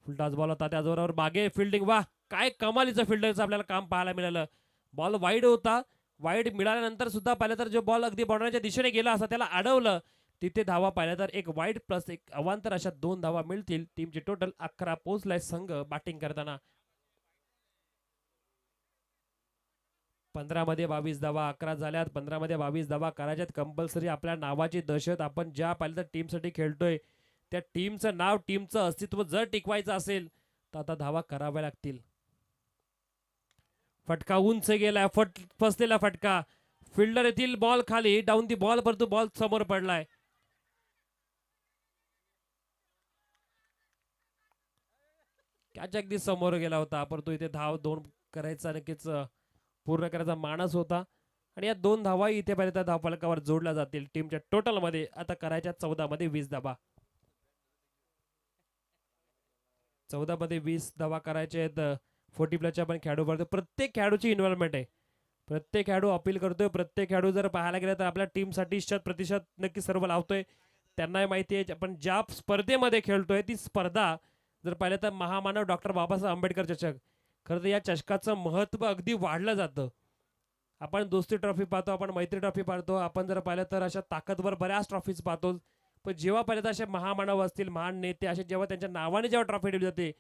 फुलटाच बॉल होता. त्याचबरोबर मागे फिल्डिंग. वा, काय कमालीचं फिल्डरचं आपल्याला काम पाहायला मिळालं. बॉल वाईड होता. वाईड मिळाल्यानंतर सुद्धा पाहिलं तर जो बॉल अगदी बॉर्डरच्या दिशेने गेला असता त्याला अडवलं. तिथे धावा पाहिल्या तर एक वाईड प्लस एक अवांतर अशा 2 धावा मिळतील. टीमची टोटल 11 पोहोचलाय संघ बॅटिंग करताना. 15 मध्ये 22 धावा 11 झाल्यात. 15 मध्ये 22 धावा करायच्यात कंपल्सरी. आपल्या नावाची दहशत आपण ज्या पाहिलं तर टीमसाठी खेळतोय त्या टीमचं नाव, टीमचं अस्तित्व जर टिकवायचं असेल तर आता धावा कराव्या लागतील. फटका उंच गेलाय, फसलेला फटका. फिल्डर येथील बॉल खाली डाऊन दी बॉल, परंतु बॉल समोर पडलाय. कॅच अगदी समोर गेला होता, परंतु इथे धाव 2 करायचा नक्कीच पूर्ण करायचा मानस होता. आणि या 2 धावा इथे पाहिजे धावफलकावर जोडल्या जातील. टीमच्या टोटल मध्ये आता करायच्या 14 मध्ये 20 धावा. 14 मध्ये 20 धावा करायचे आहेत. 40 प्लसच्या पण खेळाडू पडतो. प्रत्येक खेळाडूची इन्व्हॉल्वमेंट आहे. प्रत्येक खेळाडू अपील करतोय. प्रत्येक खेळाडू जर पाहायला गेला तर आपल्या टीमसाठी 100% नक्की सर्व लावतोय. त्यांनाही माहिती आहे आपण ज्या स्पर्धेमध्ये खेळतोय ती स्पर्धा जर पाहिलं तर महामानव डॉक्टर बाबासाहेब आंबेडकर चषक. खरं तर या चषकाचं महत्व अगदी वाढलं जातं. आपण दोस्ती ट्रॉफी पाहतो, आपण मैत्री ट्रॉफी पाहतो, आपण जर पाहिलं तर अशा ताकदवर बऱ्याच ट्रॉफीज पाहतो. पण जेव्हा पाहिलं तर असे महामानव असतील, महान नेते असे जेव्हा त्यांच्या नावाने जेव्हा ट्रॉफी दिली जाते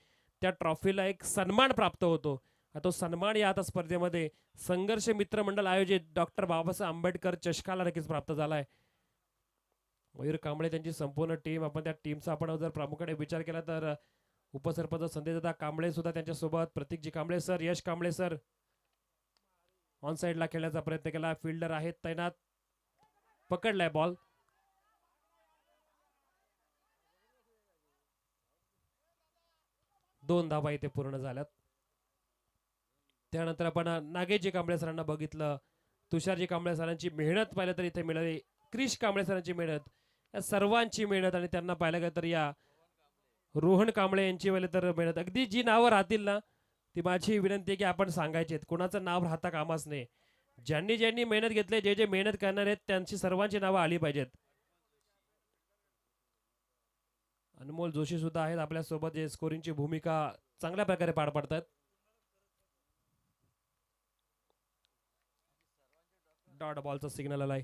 त्या ट्रॉफीला एक सन्मान प्राप्त होतो. तो सन्मान या आता स्पर्धेमध्ये संघर्ष मित्र मंडळ आयोजित डॉक्टर बाबासाहेब आंबेडकर चषकाला नक्कीच प्राप्त झालाय. मयूर कांबळे त्यांची संपूर्ण टीम, आपण त्या टीमचा आपण जर प्रामुख्याने विचार केला तर उपसरपंच संदेशदादा कांबळे सुद्धा त्यांच्यासोबत, प्रतीकजी Kamble sir, Yash Kamble sir on साइडला खेळण्याचा प्रयत्न केला. फिल्डर आहेत तैनात, पकडलाय बॉल. दोन धावा इथे पूर्ण झाल्यात. त्यानंतर आपण नागेशजी कांबळे सरांना बघितलं, तुषारजी कांबळे सरांची मेहनत पाहिलं तर इथे मिळाली, क्रिश कांबळे सरांची मेहनत, या सर्वांची मेहनत. आणि त्यांना पाहिलं गेलं तर या रोहन कांबळे यांची पाहिलं तर मेहनत. अगदी जी नावं राहतील ना ती माझी विनंती आहे की आपण सांगायची, कोणाचं नाव राहता कामाच नाही. ज्यांनी ज्यांनी मेहनत घेतली, जे जे मेहनत करणार आहेत त्यांची सर्वांची नावं आली पाहिजेत. अनमोल जोशी सुद्धा आहेत आपल्या सोबत, जे स्कोरिंगची भूमिका चांगल्या प्रकारे पार पाडतात. डॉट बॉलचा सिग्नल आलाय.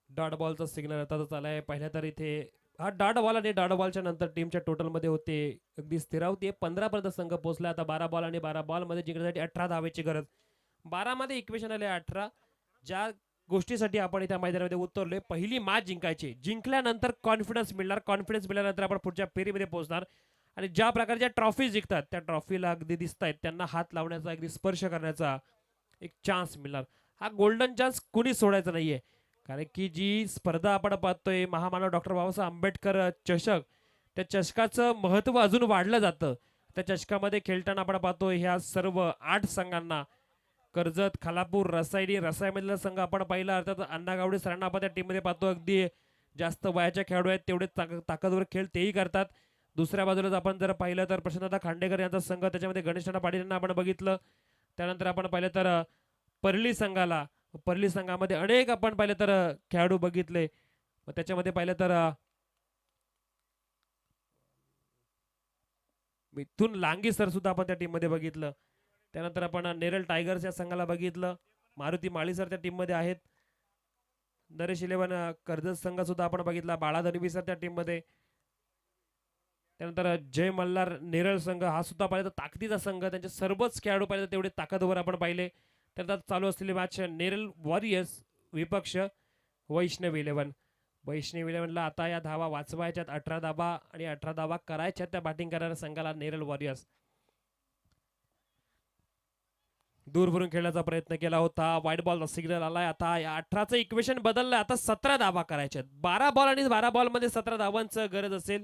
डॉट बॉलचा सिग्नल आता आलाय. पहिल्या तर इथे हा डॉट बॉल आणि डॉट बॉलच्या नंतर टीमच्या टोटल मध्ये होते अगदी स्थिरावती 15 पर्यंत संघ पोहोचला. आता 12 बॉल आणि 12 बॉल मध्ये जिंकण्यासाठी 18 धावेची गरज. 12 मध्ये इक्वेशन आले 18. ज्या गोष्टीसाठी आपण इथे मैदानामध्ये उतरलोय, पहिली मॅच जिंकायची, जिंकल्यानंतर कॉन्फिडन्स मिळणार, कॉन्फिडन्स मिळाल्यानंतर आपण पुढच्या फेरीमध्ये पोहोचणार. आणि ज्या प्रकारच्या ट्रॉफी जिंकतात त्या ट्रॉफीला अगदी दिसत आहेत त्यांना हात लावण्याचा, अगदी स्पर्श करण्याचा एक चान्स मिळणार. हा गोल्डन चान्स कुणी सोडायचा नाहीये. कारण की जी स्पर्धा आपण पाहतोय महामानव डॉक्टर बाबासाहेब आंबेडकर चषक, त्या चषकाचं महत्व अजून वाढलं जातं. त्या चषकामध्ये खेळताना आपण पाहतोय ह्या सर्व 8 संघांना, कर्जत, खालापूर, रसाईमधला संघ आपण पाहिला, अर्थात अण्णा गावडे सरांना आपण त्या टीममध्ये पाहतो. अगदी जास्त वयाच्या खेळाडू आहेत, तेवढे ताकदवर खेळ तेही करतात. दुसऱ्या बाजूला आपण जर पाहिलं तर प्रशांतदा खांडेकर यांचा संघ, त्याच्यामध्ये गणेश पाटील यांना आपण बघितलं. त्यानंतर आपण पाहिलं तर परली संघाला. परली संघामध्ये अनेक आपण पाहिले तर खेळाडू बघितले. त्याच्यामध्ये पाहिलं तर मिथुन लांगी सर सुद्धा आपण त्या टीम मध्ये बघितलं. त्यानंतर आपण नेरळ टायगर्स या संघाला बघितलं. मारुती माळी सर त्या टीम मध्ये आहेत. नरेश 11 कर्जत संघ सुद्धा आपण बघितला. बाळा दनवी सर त्या टीम मध्ये. त्यानंतर जय मल्हार नेरळ संघ हा सुद्धा पाहिजे तर ताकदीचा संघ. त्यांचे सर्वच खेळाडू पाहिजे तेवढे ताकदवर आपण पाहिले. त्यानंतर चालू असलेली मॅच नेरळ वॉरियर्स विपक्ष वैष्णव 11. वैष्णव 11ला आता या धावा वाचवायच्यात. 18 धावा आणि 18 धावा करायच्या त्या बॅटिंग करणाऱ्या संघाला नेरळ वॉरियर्स. दूरवरून खेळण्याचा प्रयत्न केला होता. वाईट बॉल सिग्नल आलाय. आता 18चं इक्वेशन बदललंय. आता 17 धावा करायच्यात. 12 बॉल आणि 12 बॉल मध्ये 17 धावांचं गरज असेल.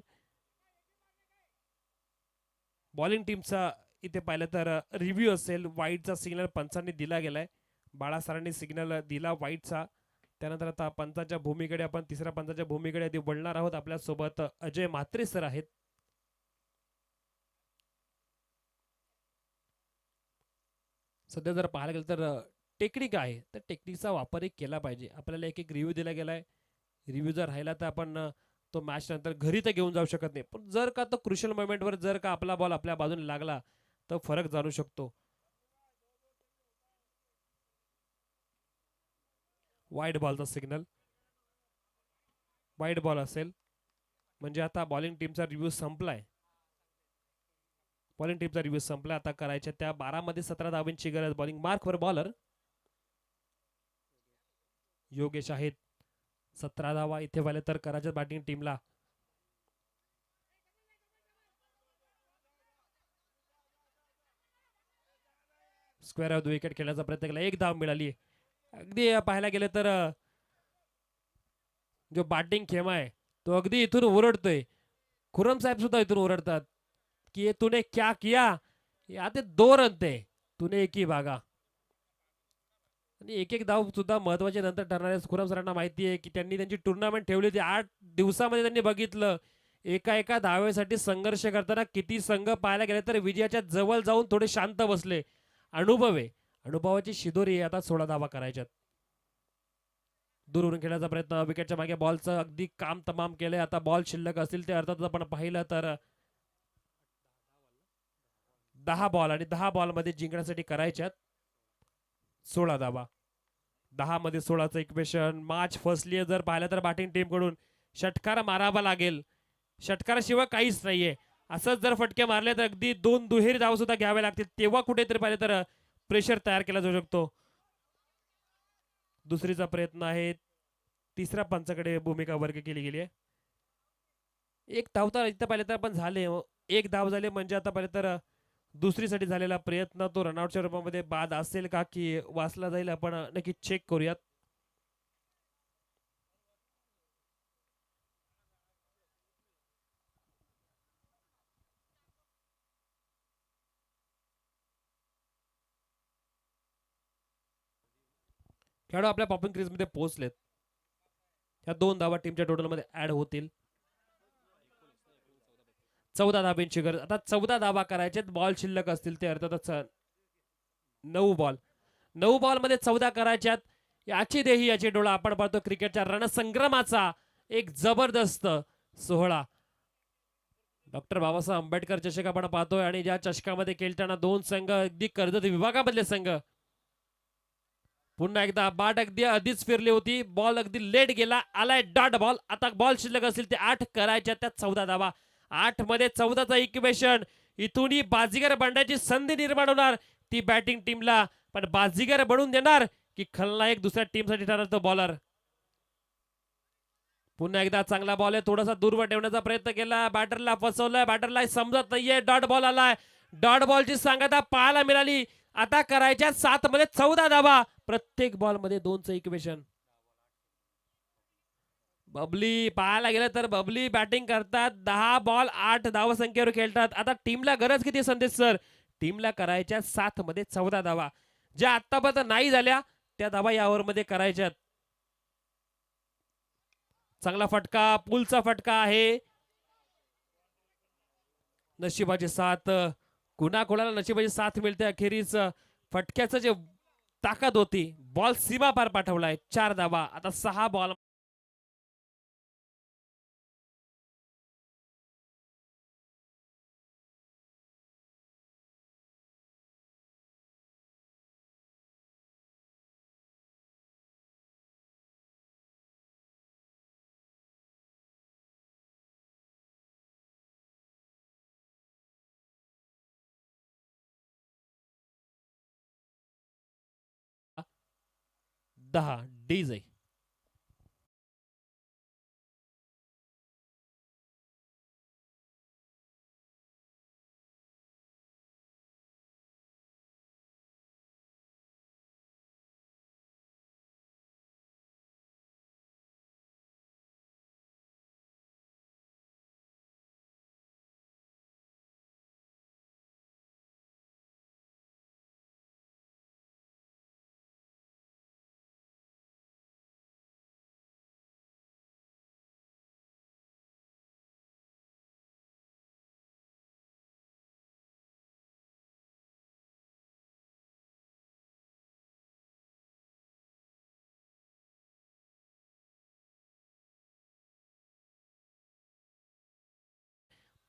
बॉलिंग टीमचा इथे पाहिलं तर रिव्ह्यू असेल. वाईटचा सिग्नल पंचांनी दिला गेलाय. बाळा सरांनी सिग्नल दिला वाईटचा. त्यानंतर आता पंचाच्या भूमीकडे आपण तिसऱ्या पंचाच्या भूमीकडे आधी वळणार आहोत. आपल्या सोबत अजय म्हात्रे सर आहेत. सध्या जर पाहायला गेलं तर टेक्निक आहे तर टेक्निकचा वापर केला पाहिजे. आपल्याला एक रिव्ह्यू दिला गेलाय. रिव्ह्यू जर राहिला तर आपण तो मॅच नंतर घरी तर घेऊन जाऊ शकत नाही. पण जर का तो क्रुशियल मोमेंटवर जर का आपला बॉल आपल्या बाजूने लागला तर फरक जाणू शकतो. वाईट बॉलचा सिग्नल. वाईट बॉल असेल म्हणजे आता बॉलिंग टीमचा रिव्ह्यू संपलाय. बॉलिंग टीमचा रिव्ह्यू संपला. आता करायच्या त्या 12 मध्ये 17 धावांची गरज. बॉलिंग मार्कवर बॉलर योगेश आहेत. 17 धावा इथे वाले तर करायच्या बॅटिंग टीमला. स्क्वेअर ऑफ द विकेट खेळण्याचा प्रयत्न केला. एक धाव मिळाली. अगदी पाहायला गेलं तर जो बॅटिंग खेमा आहे तो अगदी इथून ओरडतोय. खुरम साहेब सुद्धा इथून ओरडतात की ये तूने क्या किया. ते 2 रन थे तूने एक ही भागा. आणि एक एक धाव सुद्धा महत्वाचे नंतर ठरणारे. खुरम सरांना माहिती आहे की त्यांनी त्यांची टुर्नामेंट ठेवली होती. 8 दिवसामध्ये त्यांनी बघितलं एका एका धावेसाठी संघर्ष करताना किती संघ पाहायला गेले तर विजयाच्या जवळ जाऊन थोडे शांत बसले. अनुभव आहे. अनुभवाची शिदोरी आता 16 धावा करायच्यात. दूरवरून खेळण्याचा प्रयत्न. विकेटच्या मागे बॉलचं अगदी काम तमाम केलंय. आता बॉल शिल्लक असतील ते अर्थात आपण पाहिलं तर 10 बॉल आणि 10 बॉल मध्ये जिंकण्यासाठी करायच्यात 16 धावा. 10 मध्ये 16चं इक्वेशन. मॅच फसली जर पाहिलं तर बॅटिंग टीम कडून षटकार मारावा लागेल. षटकाराशिवाय काहीच नाहीये. असंच जर फटके मारले तर अगदी 2 दुहेरी धाव सुद्धा घ्यावे लागतील. तेव्हा कुठेतरी पाहिलं तर प्रेशर तयार केला जाऊ शकतो. दुसरीचा प्रयत्न आहे. तिसऱ्या पंचाकडे भूमिका वर्ग केली गेली आहे. एक धाव तर इथं पाहिलं तर आपण झाले. एक धाव झाले म्हणजे आता पाहिलं तर दुसरीसाठी झालेला प्रयत्न तो रनआउटच्या रूपामध्ये बाद असेल का की वाचला जाईल आपण नक्की चेक करूयात. खेळाडू आपल्या पॉपिंग क्रीज मध्ये पोहोचलेत. ह्या 2 धावा टीमच्या टोटल मध्ये ऍड होतील. 14 धाब्यांची गरज. आता 14 धावा करायचे. बॉल शिल्लक असतील ते अर्थातच 9 बॉल. 9 बॉल मध्ये 14 करायच्यात. याची देही याची डोळा. आपण पाहतो क्रिकेटच्या रणसंग्रामाचा एक जबरदस्त सोहळा. डॉक्टर बाबासाहेब आंबेडकर चषक आपण पाहतोय आणि ज्या चषकामध्ये खेळताना 2 संघ अगदी कर्जत विभागामधले संघ पुन्हा एकदा बाट अगदी आधीच फिरली होती. बॉल अगदी लेट गेला. आलाय डॉट बॉल. आता बॉल शिल्लक असतील ते 8 करायच्या. त्यात 14 धावा. 8 मध्ये 14चं इक्वेशन. इथूनही बाजीगर बनण्याची संधी निर्माण होणार ती बॅटिंग टीमला. पण बाजीगर बनवून देणार की खलनायक दुसऱ्या टीमसाठी ठरणार तो बॉलर. पुन्हा एकदा चांगला बॉल आहे. थोडासा दूरवर ठेवण्याचा प्रयत्न केला. बॅटरला फसवलंय. बॅटरला समजत नाहीये. डॉट बॉल आलाय. डॉट बॉलची सांगता पाहायला मिळाली. आता करायच्या 7 मध्ये 14 धावा. प्रत्येक बॉल मध्ये 2चं इक्वेशन. बबली पाहायला गेलं तर बबली बॅटिंग करतात. 10 बॉल 8 धाव संख्येवर खेळतात. आता टीमला गरज किती संदेश सर. टीमला करायच्या 7 मध्ये 14 धावा. ज्या आतापर्यंत नाही झाल्या त्या धावा या ओव्हर मध्ये करायच्यात. चांगला फटका. पुलचा फटका आहे. नशिबाची साथ. कुणाला नशिबाची साथ मिळते अखेरीस. फटक्याचं जे ताकद होती, बॉल सीमा पार पाठवलाय, 4 धावा. आता 6 बॉल दहा डीजे.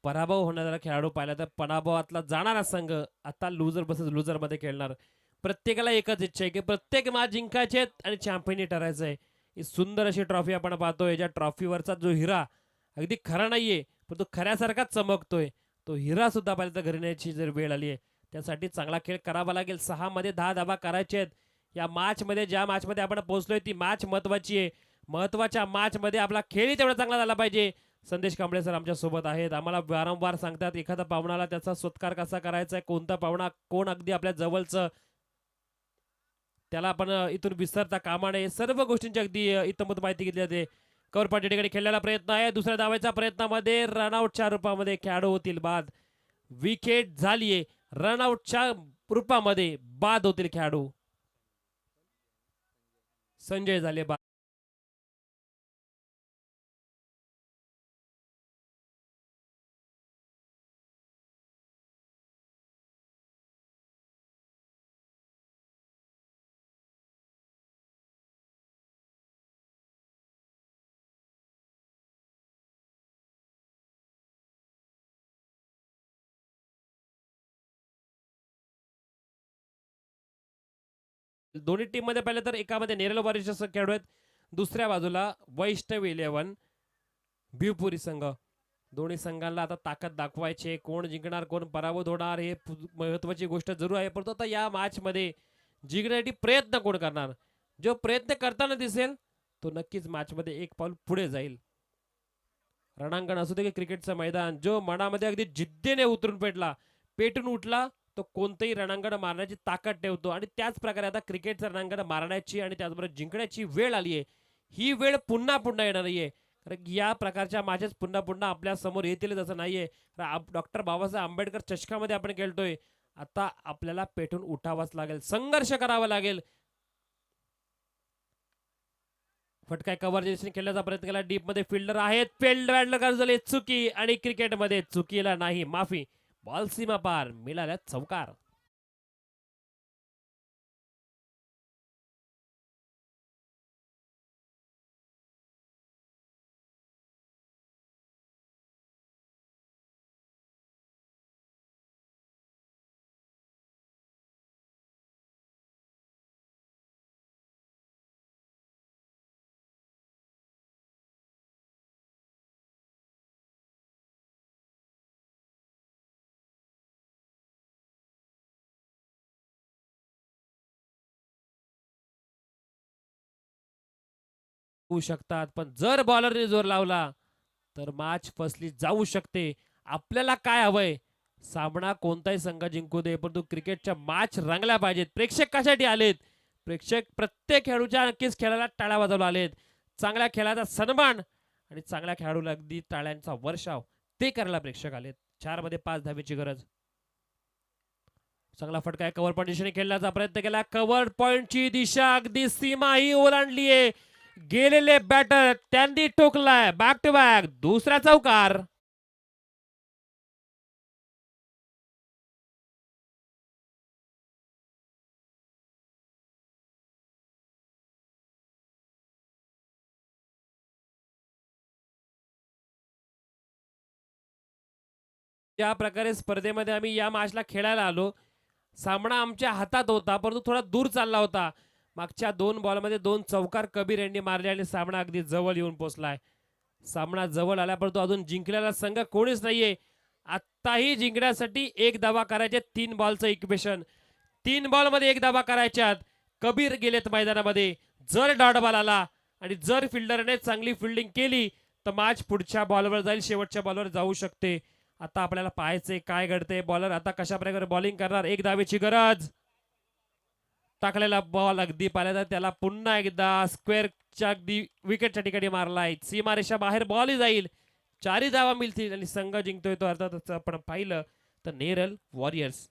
पराभव होणारा खेळाडू पाहिला तर पराभवातला जाणारा संघ आता लुजर बसेस लुजर मध्ये खेळणार. प्रत्येकाला एकच इच्छा आहे की प्रत्येक मॅच जिंकायचे आणि चॅम्पियन ठरायचं आहे. ही सुंदर अशी ट्रॉफी आपण पाहतोय, ज्या ट्रॉफीवरचा जो हिरा अगदी खरा नाहीये पण तो खऱ्यासारखाच चमकतोय, तो हिरा सुद्धा पाहिजे तर घरी न्यायची जर वेळ आली आहे त्यासाठी चांगला खेळ करावा लागेल. 6 मध्ये 10 धावा करायचे आहेत या मॅच मध्ये. ज्या मॅच मध्ये आपण पोहोचलोय ती मॅच महत्वाची आहे. महत्वाच्या मॅच मध्ये आपला खेळही तेवढा चांगला झाला पाहिजे. संदेश कांबळे सर आमच्या सोबत आहेत. आम्हाला वारंवार सांगतात एखादा पाहुणाला त्याचा सत्कार कसा करायचा आहे, कोणता पाहुणा कोण अगदी आपल्या जवळचं त्याला आपण इथून विसरता कामा नये. सर्व गोष्टींची अगदी इतमत माहिती घेतली जाते. कव्हर पॉईंट ठिकाणी खेळलेला प्रयत्न आहे, दुसऱ्या धावायच्या प्रयत्नामध्ये रनआउटच्या रूपामध्ये खेळाडू होतील बाद. विकेट झालीये, रनआउटच्या रूपामध्ये बाद होतील खेळाडू. संजय झाले बाद. दोन्ही टीम मध्ये पाहिलं तर एकामध्ये नेरल वॉरियर्स खेळाडू आहेत, दुसऱ्या बाजूला वैष्णव 11 भिवपुरी संघ. दोन्ही संघांना आता ताकद दाखवायची, कोण जिंकणार कोण पराभूत होणार हे महत्वाची गोष्ट जरूर आहे. परंतु आता या मॅच मध्ये जिंकण्यासाठी प्रयत्न कोण करणार, जो प्रयत्न करताना दिसेल तो नक्कीच मॅच मध्ये एक पाऊल पुढे जाईल. रणांगण असू दे की क्रिकेटचं मैदान, जो मनामध्ये अगदी जिद्दीने उतरून पेटून उठला तो कोणतंही रणांगण मारण्याची ताकद ठेवतो. आणि त्याच प्रकारे आता क्रिकेटचं रणांगण मारण्याची आणि त्याचबरोबर जिंकण्याची वेळ आली आहे. ही वेळ पुन्हा पुन्हा येणार नाहीये, कारण या प्रकारच्या मॅचेस पुन्हा पुन्हा आपल्या समोर येतीलच असं नाहीये. डॉक्टर बाबासाहेब आंबेडकर चषकामध्ये आपण खेळतोय, आता आपल्याला पेटून उठावंच लागेल, संघर्ष करावा लागेल. फटकाय कव्हर खेळण्याचा प्रयत्न केला, डीप मध्ये फिल्डर आहेत, फिल्ड झाले चुकी आणि क्रिकेटमध्ये चुकीला नाही माफी. बॉल सीमा पार, मिळाल्या चौकार. होऊ शकतात, पण जर बॉलरने जोर लावला तर मॅच फसली जाऊ शकते. आपल्याला काय हवंय, सामना कोणताही संघ जिंकू दे परंतु क्रिकेटच्या मॅच रंगल्या पाहिजेत. प्रेक्षक कशासाठी आलेत, प्रेक्षक प्रत्येक खेळाडूच्या नक्कीच खेळाला टाळ्या वाजवला आलेत. चांगल्या खेळाचा सन्मान आणि चांगल्या खेळाडूला अगदी टाळ्यांचा वर्षाव ते करायला प्रेक्षक आलेत. 4 मध्ये 5 धावेची गरज. चांगला फटका कव्हर पॉईंट दिशेने खेळण्याचा प्रयत्न केला, कव्हर पॉईंटची दिशा अगदी सीमा ही ओलांडलीये. गेलेले बॅटर त्यांनी ठोकलाय, बॅक टू बॅक दुसरा चौकार. ज्या प्रकारे स्पर्धेमध्ये आम्ही या मॅचला खेळायला आलो, सामना आमच्या हातात होता परंतु थोडा दूर चालला होता. मागच्या 2 बॉलमध्ये 2 चौकार कबीर यांनी मारले आणि सामना अगदी जवळ येऊन पोहोचलाय. सामना जवळ आला परंतु अजून जिंकलेला संघ कोणीच नाहीये. आत्ताही जिंकण्यासाठी 1 धावा करायचे. 3 बॉलचं इक्वेशन. 3 बॉलमध्ये 1 धावा करायच्यात. कबीर गेलेत मैदानामध्ये. जर डॉट बॉल आला आणि जर फिल्डरने चांगली फिल्डिंग केली तर मॅच पुढच्या बॉलवर जाईल, शेवटच्या बॉलवर जाऊ शकते. आता आपल्याला पाहायचंय काय घडते. बॉलर आता कशा प्रकारे बॉलिंग करणार. 1 धावेची गरज. टाकलेला बॉल अगदी पाहिला त्याला पुन्हा एकदा स्क्वेअरच्या अगदी विकेटच्या ठिकाणी मारलाय. सीमारेषा बाहेर बॉल जाईल. 4 धावा मिळतील आणि संघ जिंकतोय तो अर्थातच आपण पाहिलं तर नेरल वॉरियर्स